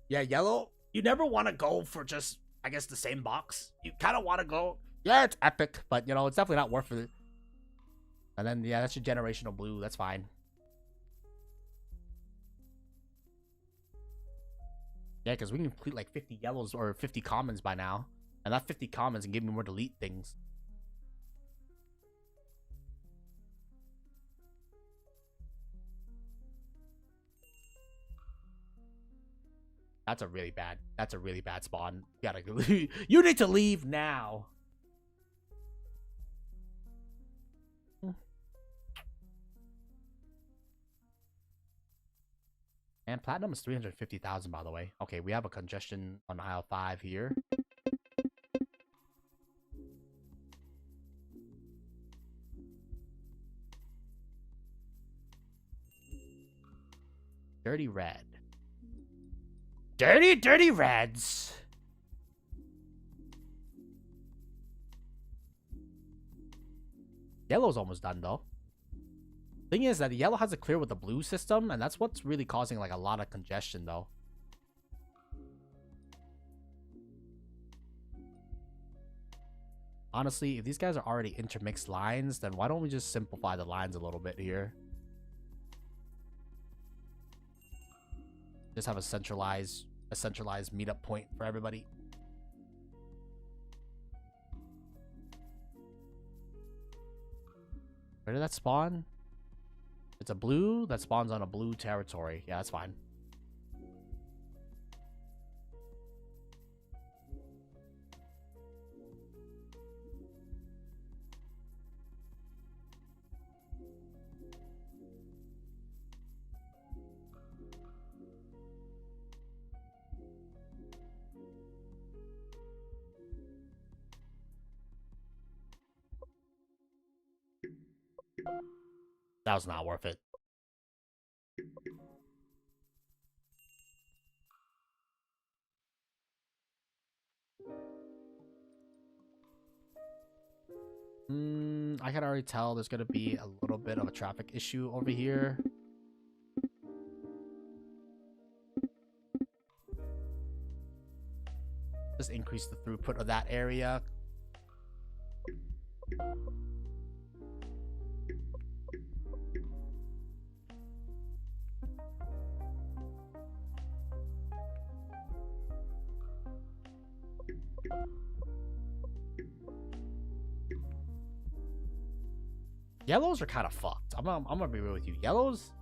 Yeah, yellow. You never want to go for just, I guess, the same box. You kind of want to go, yeah, it's epic, but, you know, it's definitely not worth it. And then, yeah, that's your generational blue. That's fine. Yeah, because we can complete like 50 yellows or 50 commons by now. And that 50 commons and give me more delete things. That's a really bad spawn. You gotta leave. You need to leave now. And platinum is 350,000, by the way. Okay, we have a congestion on aisle 5 here. Dirty red. Dirty reds. Yellow's almost done, though. Thing is that the yellow has to clear with the blue system, and that's what's really causing like a lot of congestion, though. Honestly, if these guys are already intermixed lines, then why don't we just simplify the lines a little bit here? Just have a centralized meetup point for everybody. Where did that spawn? It's a blue that spawns on a blue territory. Yeah, that's fine. That was not worth it. I can already tell there's gonna be a little bit of a traffic issue over here. Just increase the throughput of that area. Yellows are kind of fucked. I'm gonna be real with you. Yellows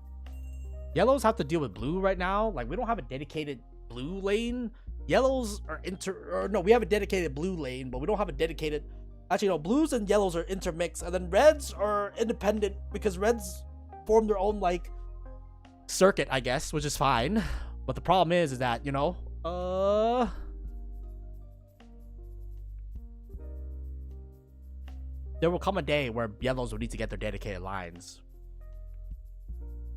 have to deal with blue right now. Like, we don't have a dedicated blue lane. Yellows are we have a dedicated blue lane, but we don't have a dedicated. Actually, no, blues and yellows are intermixed, and then reds are independent because reds form their own like circuit, I guess, which is fine. But the problem is that, you know, there will come a day where yellows will need to get their dedicated lines.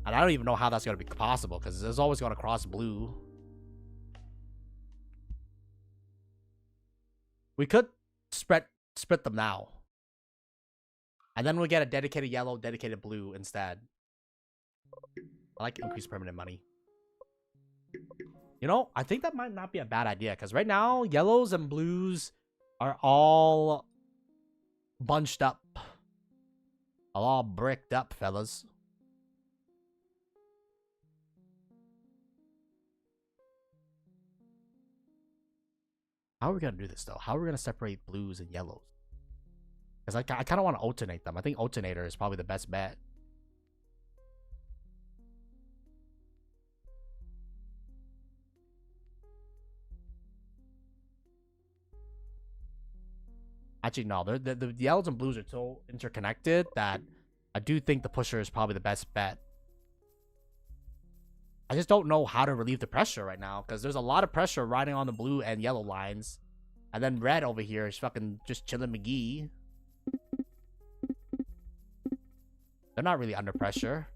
And I don't even know how that's going to be possible, because it's always going to cross blue. We could split them now. And then we'll get a dedicated yellow, dedicated blue instead. I like increased permanent money. You know, I think that might not be a bad idea, because right now, yellows and blues are all bunched up. All bricked up, fellas. How are we gonna do this though? How are we gonna separate blues and yellows? Because I kind of want to alternate them. I think alternator is probably the best bet. Actually, no. The yellows and blues are so interconnected that I do think the pusher is probably the best bet. I just don't know how to relieve the pressure right now because there's a lot of pressure riding on the blue and yellow lines. And then red over here is fucking just chilling McGee. They're not really under pressure.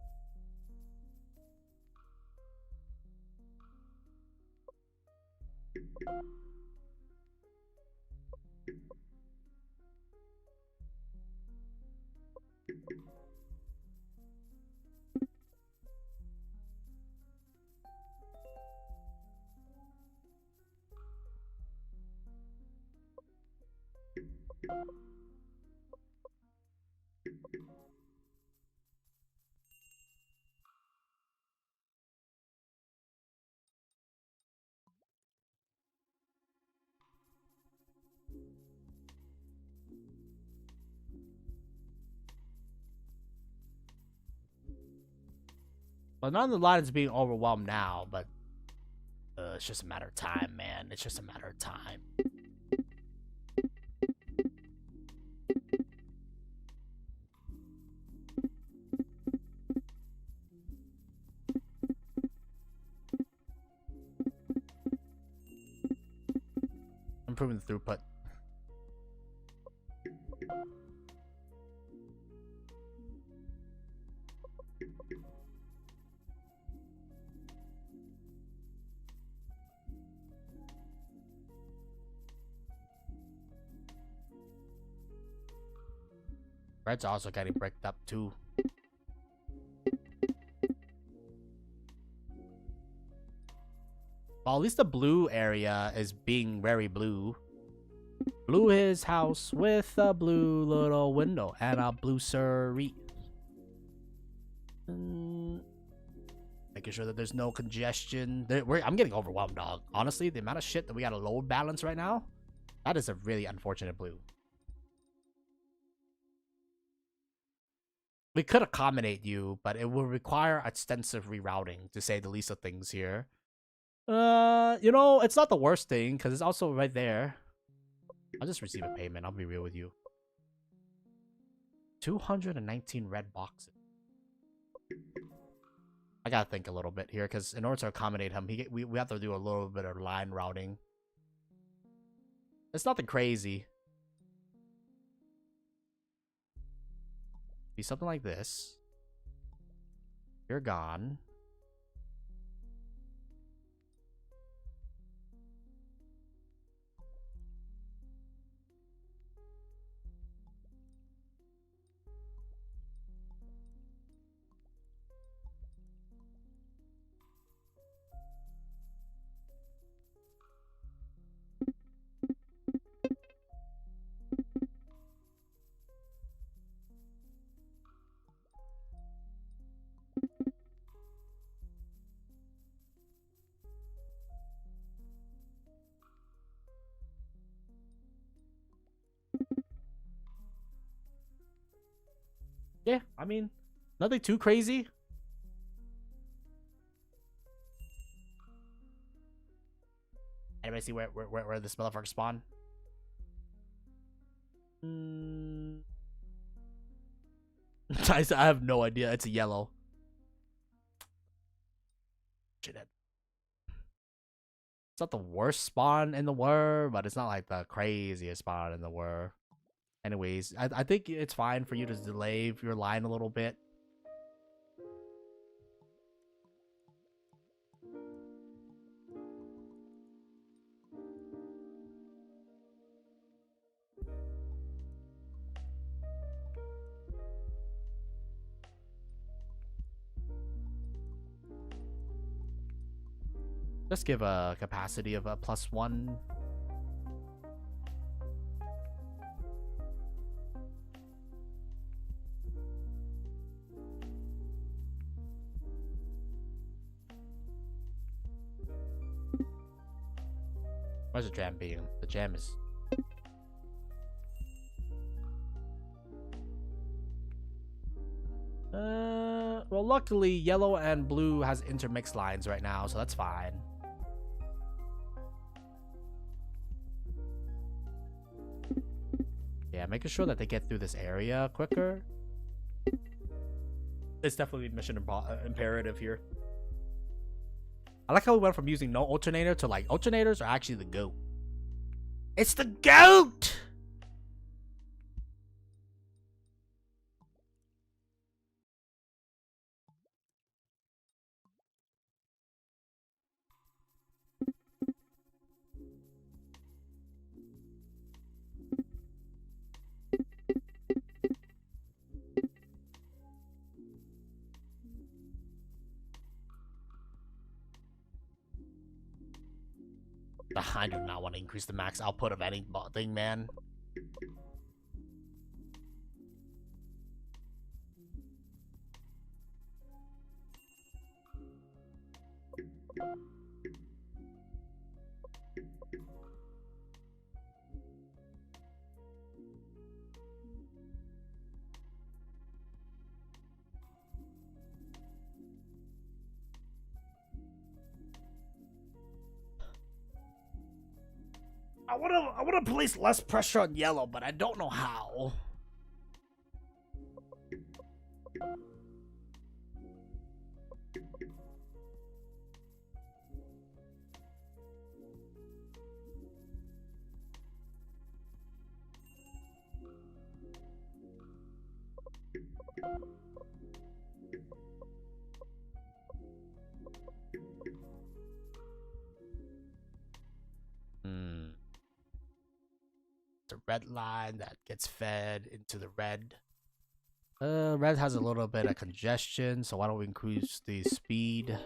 Well, none of the lines being overwhelmed now, but it's just a matter of time, man. It's just a matter of time. Improving the throughput. Red's also getting bricked up too. Well, at least the blue area is being very blue. Blue his house with a blue little window and a blue surrey. Making sure that there's no congestion. I'm getting overwhelmed, dog. Honestly, the amount of shit that we gotta load balance right now, that is a really unfortunate blue. We could accommodate you, but it will require extensive rerouting, to say the least of things here. You know, it's not the worst thing, because it's also right there. I'll just receive a payment, I'll be real with you. 219 red boxes. I gotta think a little bit here, because in order to accommodate him, we have to do a little bit of line routing. It's nothing crazy. Be something like this. You're gone. Yeah, I mean, nothing too crazy. Anybody see where this motherfucker spawned? I have no idea. It's a yellow. Shit. It's not the worst spawn in the world, but it's not like the craziest spawn in the world. Anyways, I think it's fine for you to delay your line a little bit. Just give a capacity of a +1. Where's the jam being? The jam is... well, luckily, yellow and blue has intermixed lines right now, so that's fine. Yeah, making sure that they get through this area quicker. It's definitely mission imperative here. I like how we went from using no alternator to like alternators are actually the GOAT. It's the GOAT! I do not want to increase the max output of anything, man. I wanna place less pressure on yellow, but I don't know how. The red line that gets fed into the red. Red has a little bit of congestion, so why don't we increase the speed?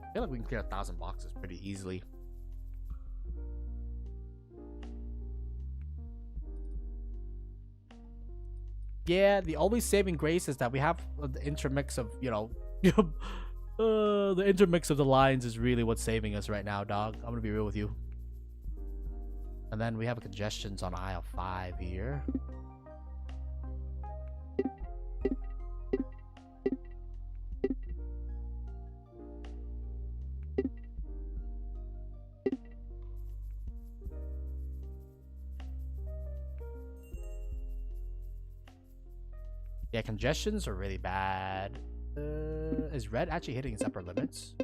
I feel like we can clear 1,000 boxes pretty easily. Yeah, the only saving grace is that we have the intermix of, you know, the intermix of the lines is really what's saving us right now, dog. I'm gonna be real with you. And then we have congestions on aisle 5 here. Yeah, congestions are really bad. Is red actually hitting its upper limits?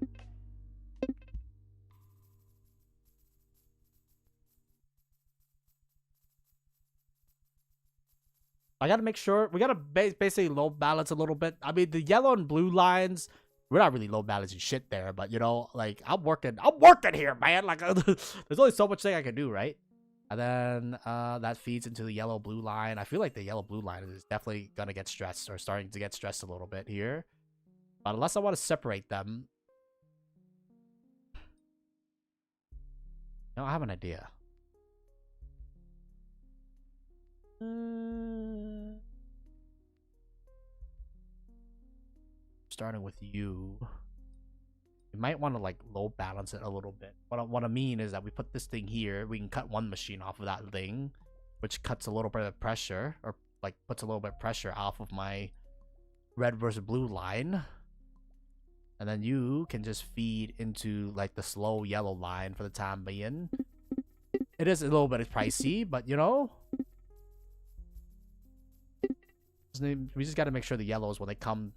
I gotta make sure we gotta basically low balance a little bit. I mean, the yellow and blue lines, we're not really low balancing shit there, but you know, like I'm working here, man. Like there's only so much thing I can do, right? And then that feeds into the yellow blue line. I feel like the yellow blue line is definitely gonna get stressed or starting to get stressed a little bit here. But unless I want to separate them, no, I have an idea. Starting with you. You might want to like low balance it a little bit. What I mean is that we put this thing here. We can cut one machine off of that thing, which cuts a little bit of pressure, or like puts a little bit of pressure off of my red versus blue line. And then you can just feed into like the slow yellow line for the time being. It is a little bit pricey, but you know, we just got to make sure the yellows, when they come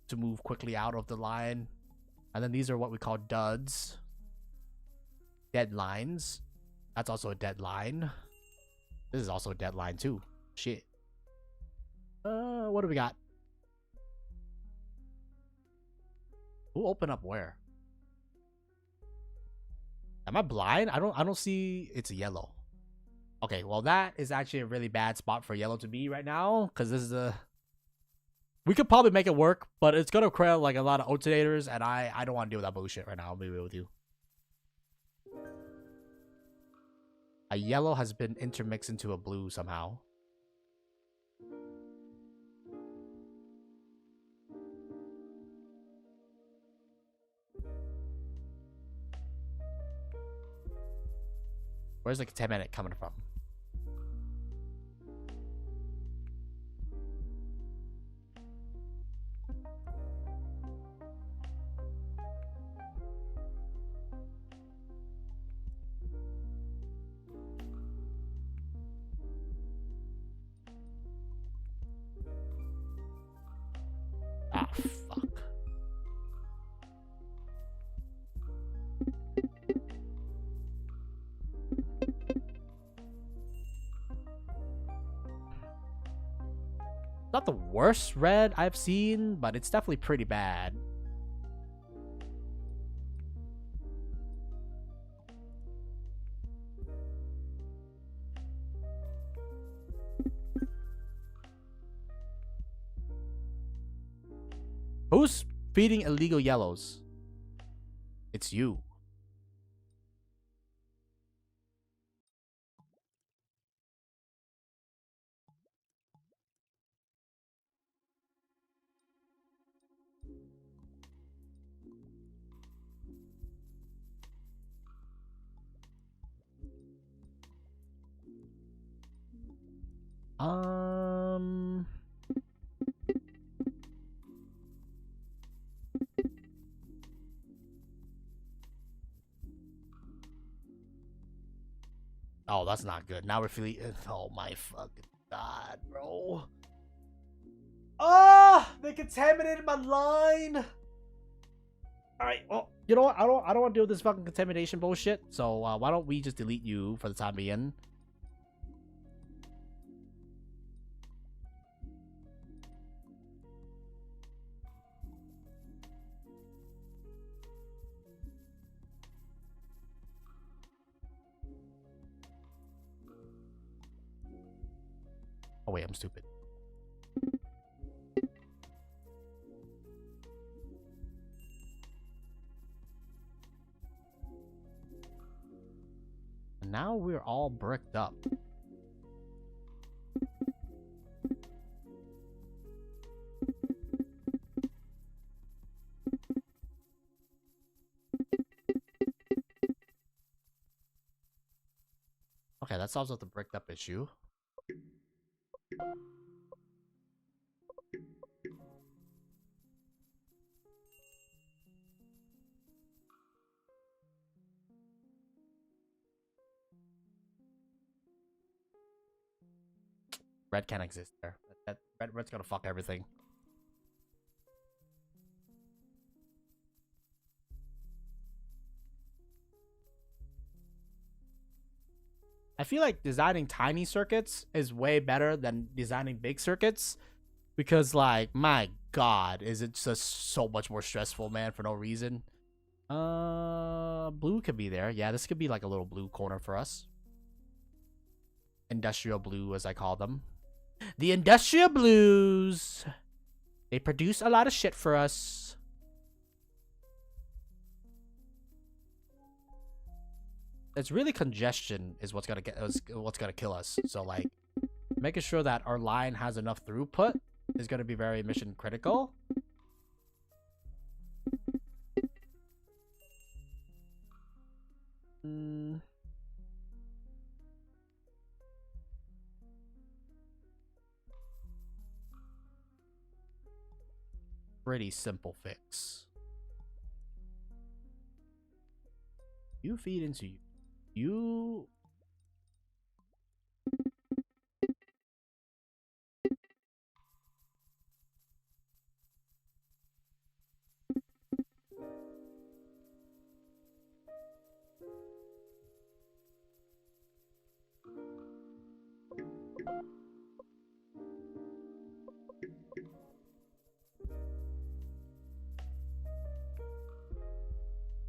to move quickly out of the line. And then these are what we call duds. Deadlines. That's also a deadline. This is also a deadline too. Shit. What do we got? Who open up where? Am I blind? I don't see it's yellow. Okay, well that is actually a really bad spot for yellow to be right now, because this is a... We could probably make it work, but it's gonna create like a lot of alternators, and I don't want to deal with that bullshit right now. I'll be real with you. A yellow has been intermixed into a blue somehow. Where's the contaminant coming from? Ah, fuck. Not the worst red I've seen, but it's definitely pretty bad. Who's feeding illegal yellows? It's you. Um... Oh, that's not good. Now we're feeling... Oh my fucking god, bro. Ah! They contaminated my line! Alright, well, you know what? I don't want to deal with this fucking contamination bullshit. So, why don't we just delete you for the time being? Oh wait, I'm stupid. And now we're all bricked up. Okay, that solves up the bricked up issue. Red can't exist there. Red's gonna fuck everything. I feel like designing tiny circuits is way better than designing big circuits, because like, my god, is it just so much more stressful, man, for no reason. Blue could be there. Yeah, this could be like a little blue corner for us. Industrial blue, as I call them. The industrial blues. They produce a lot of shit for us. It's really congestion is what's gonna kill us. So like, making sure that our line has enough throughput is gonna be very mission critical. Pretty simple fix. You feed into you.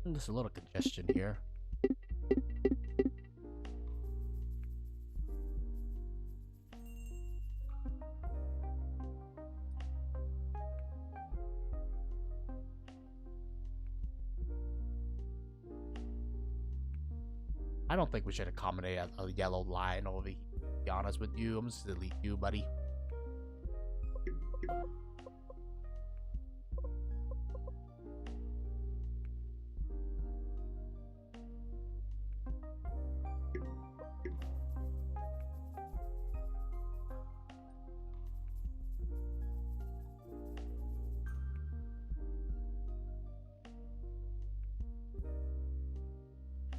There's a little congestion here. I don't think we should accommodate a yellow line over here, to be honest with you. I'm just delete you, buddy.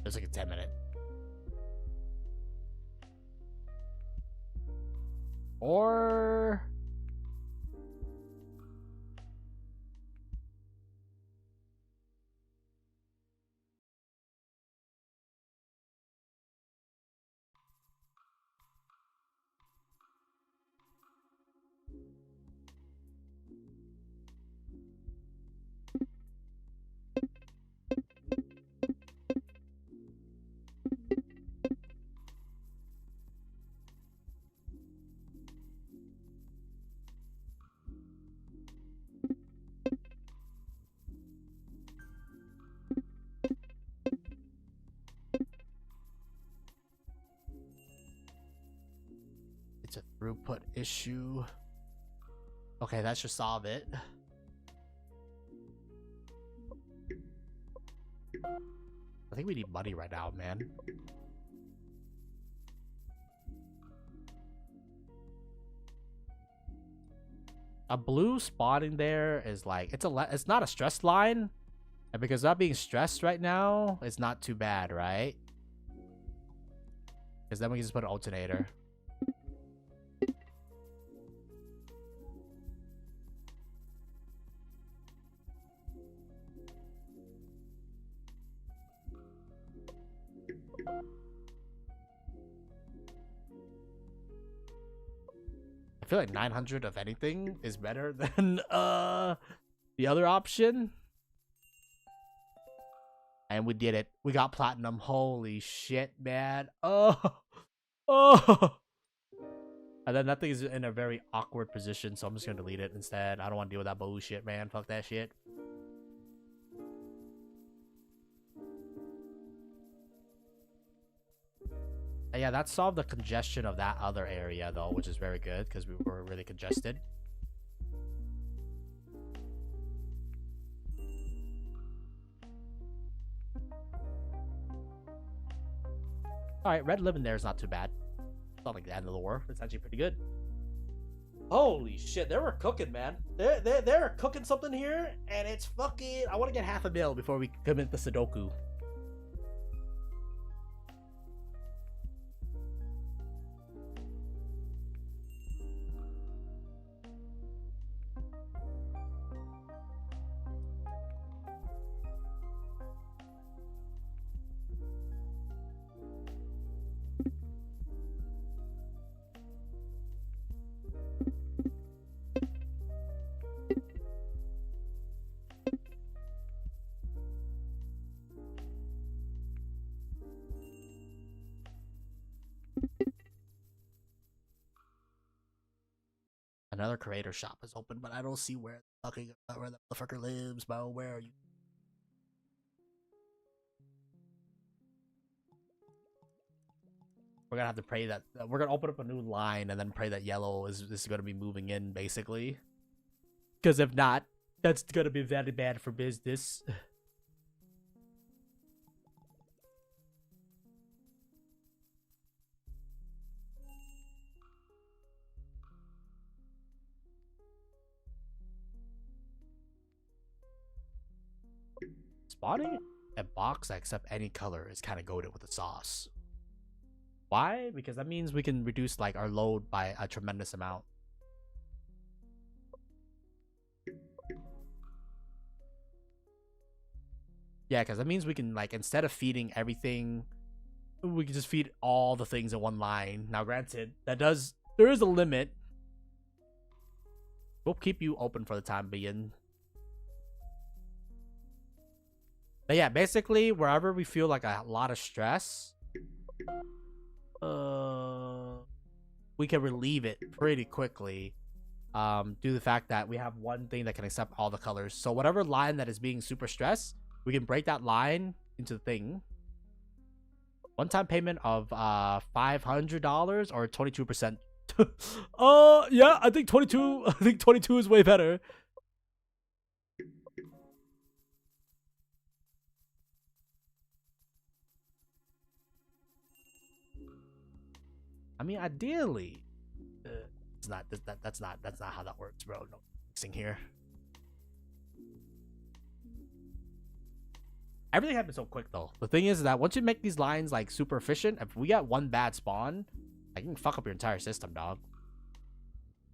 There's like a 10-minute. Or it's a throughput issue. Okay, that should solve it. I think we need money right now, man. A blue spotting there is like it's not a stressed line, and because not being stressed right now is not too bad, right? Because then we can just put an alternator. I feel like 900 of anything is better than the other option. And we did it. We got platinum. Holy shit, man. Oh. And then that thing is in a very awkward position, so I'm just gonna delete it instead. I don't want to deal with that bullshit, man. Fuck that shit. And yeah, that solved the congestion of that other area, though, which is very good because we were really congested. Alright, red living there is not too bad. It's not like the end of the war. It's actually pretty good. Holy shit, they were cooking, man. They're cooking something here, and it's fucking... I want to get half a mil before we commit the Sudoku. Another creator shop is open, but I don't see where the motherfucker lives, bro. Where are you? We're gonna have to pray that we're gonna open up a new line and then pray that yellow is gonna be moving in, basically. Because if not, that's gonna be very bad for business. Spotting a box that accepts any color is kind of goated with the sauce. Why? Because that means we can reduce like our load by a tremendous amount. Yeah, because that means we can, like, instead of feeding everything, we can just feed all the things in one line. Now, granted, there is a limit. We'll keep you open for the time being. But yeah, basically, wherever we feel like a lot of stress, we can relieve it pretty quickly. Due to the fact that we have one thing that can accept all the colors. So whatever line that is being super stressed, we can break that line into the thing. One-time payment of $500 or 22%. Yeah, I think 22. I think 22 is way better. I mean, ideally, it's not. That's not how that works, bro. No mixing here. Everything happens so quick though. The thing is that once you make these lines like super efficient, if we get one bad spawn, I can fuck up your entire system, dog.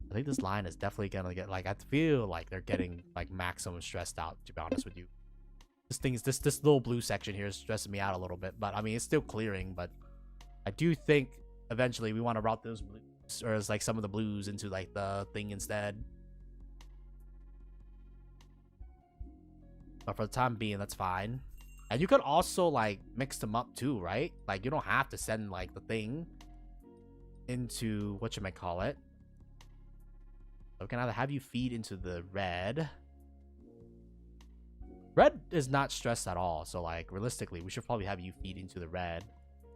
I think this line is definitely gonna get like, I feel like they're getting like maximum stressed out, to be honest with you. This little blue section here is stressing me out a little bit, but I mean it's still clearing. But I do think eventually we want to route those blues, or as like some of the blues, into like the thing instead. But for the time being, that's fine. And you could also like mix them up too, right? Like you don't have to send like the thing into whatchamacallit. So we can either have you feed into the red. Red is not stressed at all. So like realistically, we should probably have you feed into the red.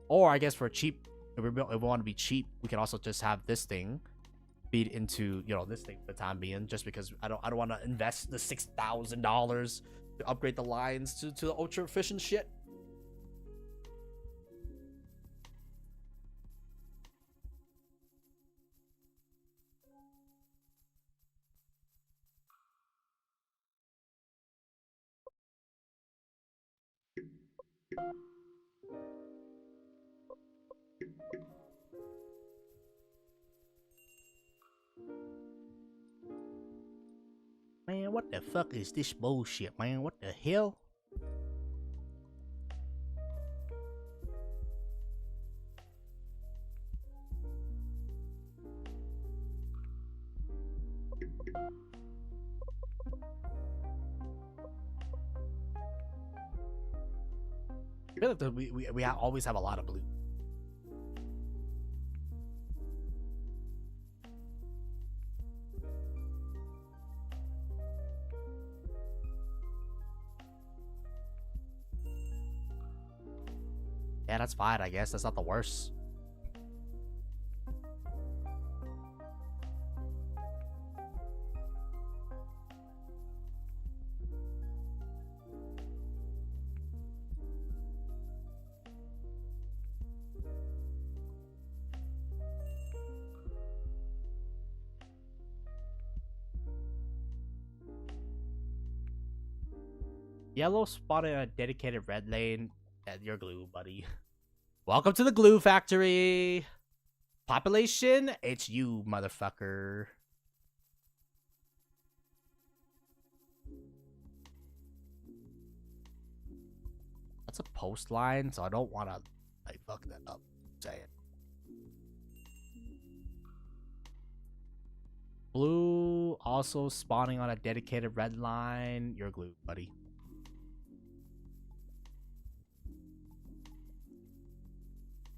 Or I guess for cheap, if we want to be cheap, we can also just have this thing feed into, you know, this thing for the time being, just because I don't want to invest the $6,000 to upgrade the lines to the ultra efficient shit. Man, what the fuck is this bullshit, man? What the hell? I feel like we always have a lot of blue. Yeah, that's fine, I guess. That's not the worst. Yellow spotted a dedicated red lane. And you're glue, buddy. Welcome to the glue factory. Population, it's you, motherfucker. That's a post line, so I don't want to like fuck that up. Say it. Blue also spawning on a dedicated red line. You're glue, buddy.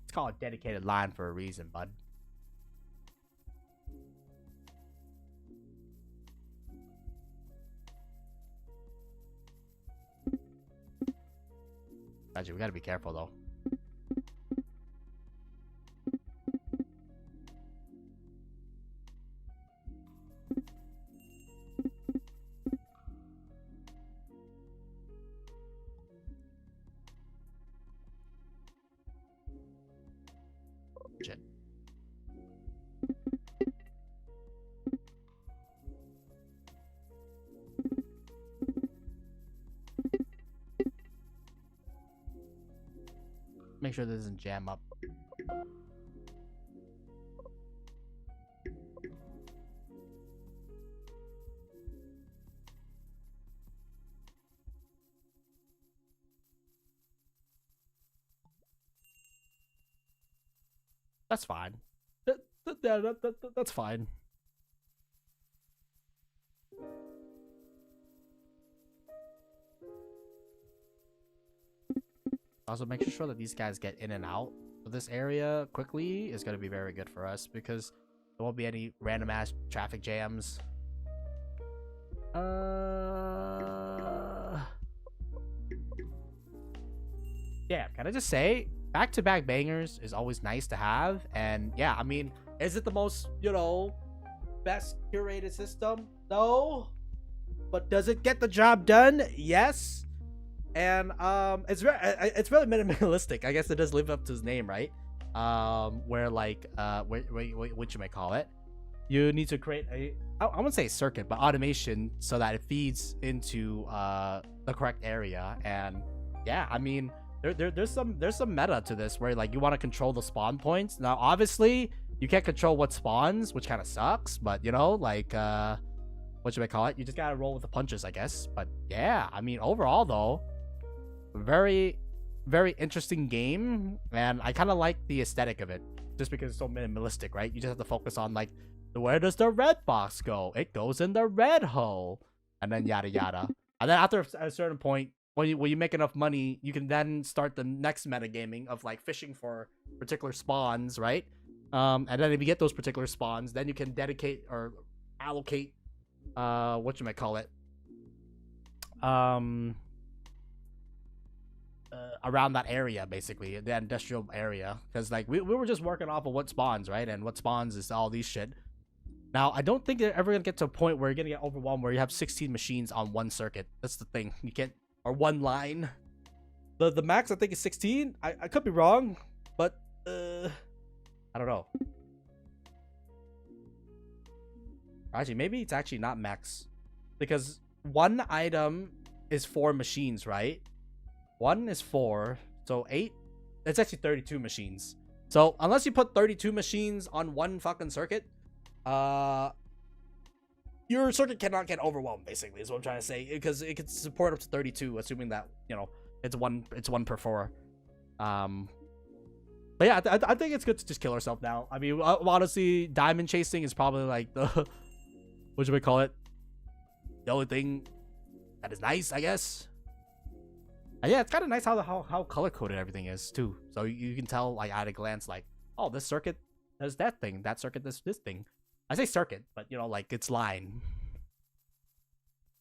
It's called a dedicated line for a reason, bud. Actually, we gotta be careful though. Shit. Make sure this doesn't jam up. That's fine. That's fine. Also, making sure that these guys get in and out of this area quickly is going to be very good for us, because there won't be any random ass traffic jams. Yeah, can I just say, back-to-back bangers is always nice to have. And yeah, I mean, is it the most, you know, best curated system? No. But does it get the job done? Yes. And it's really minimalistic. I guess it does live up to his name, right? Where like what you might call it, you need to create a, I wouldn't say circuit, but automation so that it feeds into the correct area. And yeah, I mean, there's some meta to this where like you want to control the spawn points. Now obviously you can't control what spawns, which kind of sucks, but you know, like what should I call it, you just gotta roll with the punches, I guess. But yeah, I mean, overall though, very interesting game, and I kind of like the aesthetic of it just because it's so minimalistic, right? You just have to focus on like, where does the red box go? It goes in the red hole, and then yada yada. And then after a certain point, when you make enough money, you can then start the next metagaming of like fishing for particular spawns, right? And then if you get those particular spawns, then you can dedicate or allocate what you might call it, around that area, basically the industrial area, because like we were just working off of what spawns, right? And what spawns is all these shit. Now I don't think they're ever gonna get to a point where you're gonna get overwhelmed where you have 16 machines on one circuit. That's the thing. You can't, or one line. The max I think is 16. I could be wrong, but I don't know. Actually, maybe it's actually not max, because one item is 4 machines, right? 1 is 4, so 8. It's actually 32 machines. So unless you put 32 machines on one fucking circuit, your circuit cannot get overwhelmed, basically, is what I'm trying to say, because it can support up to 32, assuming that, you know, it's one per 4. But yeah, I think it's good to just kill herself now. I mean, honestly, diamond chasing is probably like the what should we call it, the only thing that is nice, I guess. Yeah, it's kind of nice how color coded everything is too. So you can tell like at a glance, like, oh, this circuit does that thing, that circuit does this thing. I say circuit, but you know, like it's line.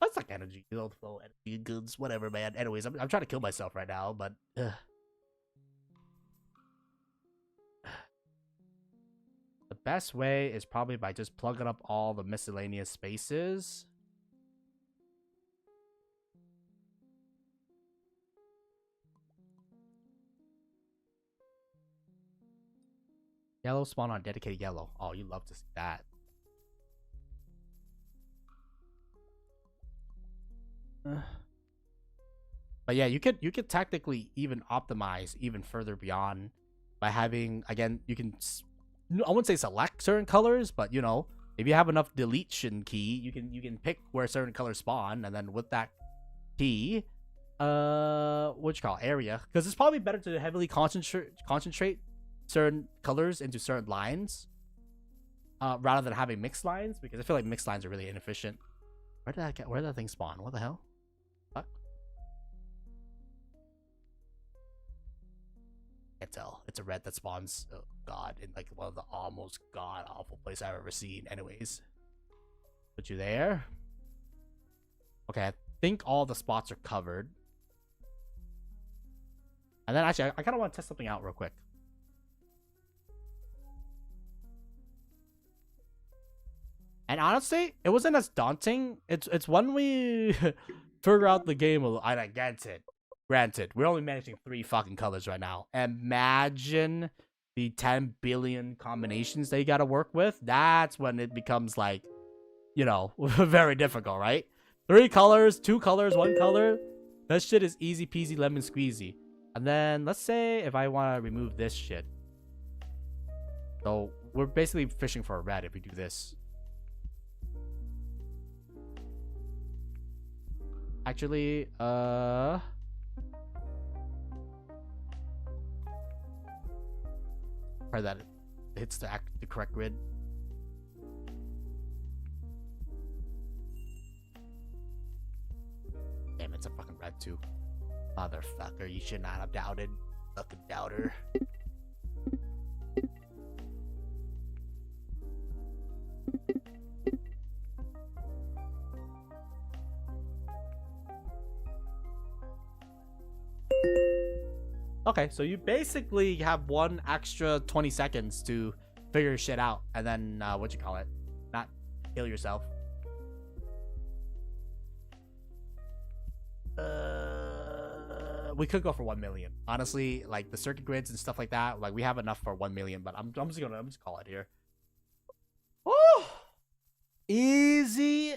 That's like energy, you know, flow, energy, goods, whatever, man. Anyways, I'm trying to kill myself right now, but the best way is probably by just plugging up all the miscellaneous spaces. Yellow spawn on dedicated yellow. Oh, you love to see that. But yeah, you could technically even optimize even further beyond by having, again, you can, I wouldn't say select certain colors, but you know, if you have enough deletion key, you can pick where certain colors spawn, and then with that key, what you call area, because it's probably better to heavily concentrate certain colors into certain lines, rather than having mixed lines, because I feel like mixed lines are really inefficient. Where did that thing spawn? What the hell? Fuck. Can't tell. It's a red that spawns, oh god, in like one of the almost god awful places I've ever seen. Anyways, put you there. Okay, I think all the spots are covered. And then actually, I kind of want to test something out real quick. And honestly, it wasn't as daunting. It's when we figure out the game. I get it. Granted, we're only managing 3 fucking colors right now. Imagine the 10 billion combinations that you gotta work with. That's when it becomes like, you know, very difficult, right? 3 colors, 2 colors, 1 color. That shit is easy peasy lemon squeezy. And then let's say if I want to remove this shit. So we're basically fishing for a red if we do this. Actually, probably that hits the correct grid. Damn, it's a fucking red too. Motherfucker, you should not have doubted. Fucking doubter. Okay, so you basically have one extra 20 seconds to figure shit out, and then what you call it, not kill yourself. We could go for 1 million. Honestly, like the circuit grids and stuff like that, like we have enough for 1 million, but I'm just gonna call it here. Oh, easy.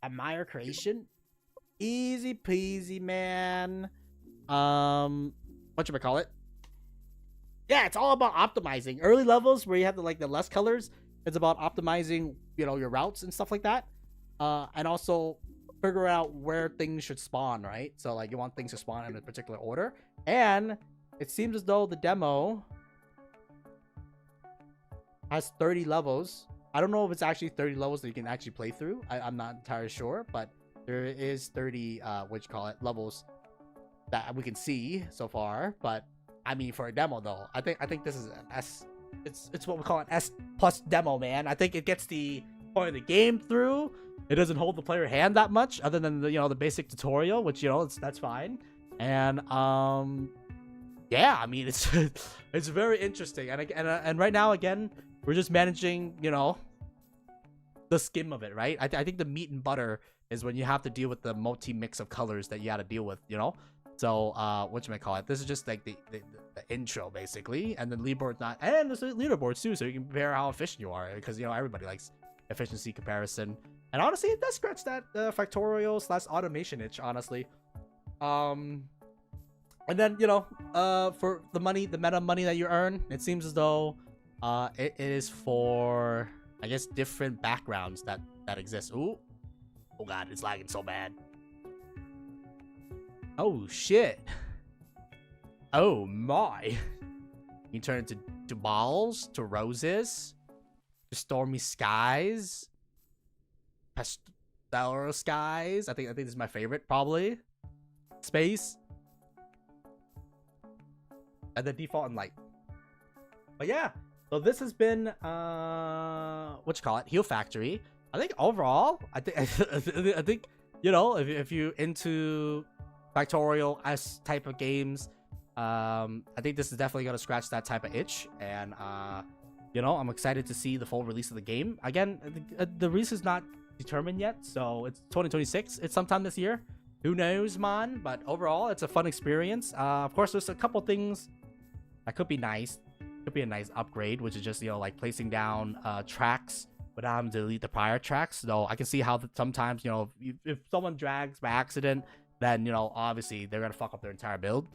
Admire creation. Easy peasy, man. What should I call it? Yeah, it's all about optimizing. Early levels where you have the less colors, it's about optimizing, you know, your routes and stuff like that. And also figure out where things should spawn, right? So like you want things to spawn in a particular order. And it seems as though the demo has 30 levels. I don't know if it's actually 30 levels that you can actually play through. I'm not entirely sure, but there is 30 levels that we can see so far. But I mean, for a demo though, I think this is an S. It's what we call an S+ demo, man. I think it gets the point of the game through. It doesn't hold the player hand that much, other than the basic tutorial, which that's fine. And yeah, I mean it's it's very interesting. And right now again, we're just managing the skim of it, right? I think the meat and butter is when you have to deal with the multi mix of colors that you got to deal with, So what you might call it? This is just like the intro basically, and then leaderboard's not, and there's leaderboards too, so you can compare how efficient you are, because everybody likes efficiency comparison. And honestly, it does scratch that factorial / automation itch, honestly. And then for the meta money that you earn, it seems as though it is for, I guess, different backgrounds that exist. Ooh, oh god, it's lagging so bad. Oh shit. Oh my. You turn into balls, to roses, to stormy skies, pastel skies. I think this is my favorite, probably. Space. And the default and light. But yeah, so this has been what you call it, Heal Factory. I think overall, I think if you into factorial S type of games, I think this is definitely gonna scratch that type of itch. And I'm excited to see the full release of the game. Again, the release is not determined yet, so it's 2026. It's sometime this year. Who knows, man? But overall, it's a fun experience. Of course, there's a couple things that could be nice. Could be a nice upgrade, which is just like placing down tracks without having to delete the prior tracks. So I can see how sometimes if someone drags by accident, then obviously they're gonna fuck up their entire build,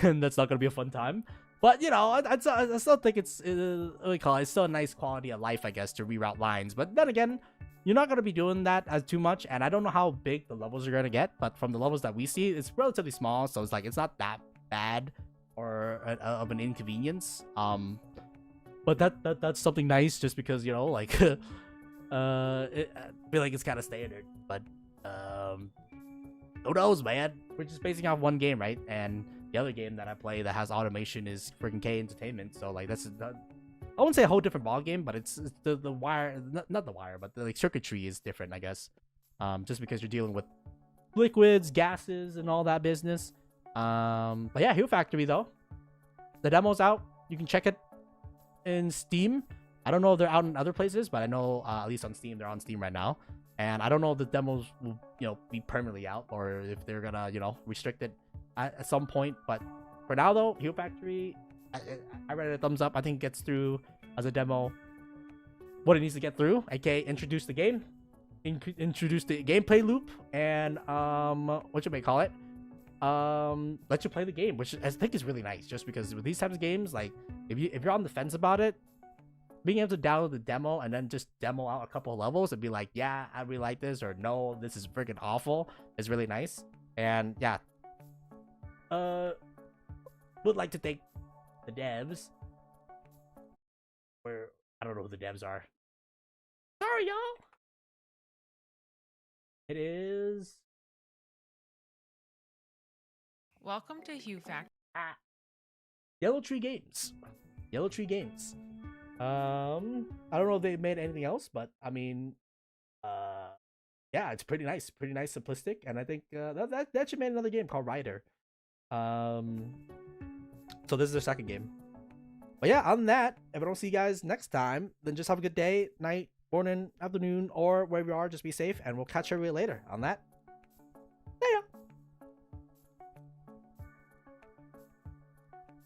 and that's not gonna be a fun time. But I still think it's it's still a nice quality of life, I guess, to reroute lines. But then again, you're not gonna be doing that as too much, and I don't know how big the levels are gonna get. But from the levels that we see, it's relatively small, so it's not that bad or of an inconvenience. But that's something nice, just because I feel like it's kind of standard. But who knows, man? We're just basing off one game, right? And the other game that I play that has automation is freaking K Entertainment. So that's I wouldn't say a whole different ball game, but it's the wire, not the wire, but the circuitry is different, I guess. Just because you're dealing with liquids, gases, and all that business. But yeah, Heal Factory though, the demo's out. You can check it in Steam. I don't know if they're out in other places, but I know at least on Steam, they're on Steam right now. And I don't know if the demos will be permanently out, or if they're gonna restrict it at some point. But for now though, Heal Factory, I read a thumbs up. I think it gets through as a demo what it needs to get through, aka introduce the game, introduce the gameplay loop, and what you may call it, let you play the game, which I think is really nice. Just because with these types of games, like if you're on the fence about it, being able to download the demo and then just demo out a couple of levels and be like, yeah, I really like this, or no, this is freaking awful, is really nice. And yeah, would like to thank the devs. Where I don't know who the devs are. Sorry, y'all. It is. Welcome to Hue Factory. Yellow Tree Games. Yellow Tree Games. I don't know if they made anything else, but I mean, yeah, it's pretty nice, simplistic, and I think that should make another game called Rider. So this is their second game. But yeah, other than that, if I don't see you guys next time, then just have a good day, night, morning, afternoon, or wherever you are. Just be safe, and we'll catch everybody later on that.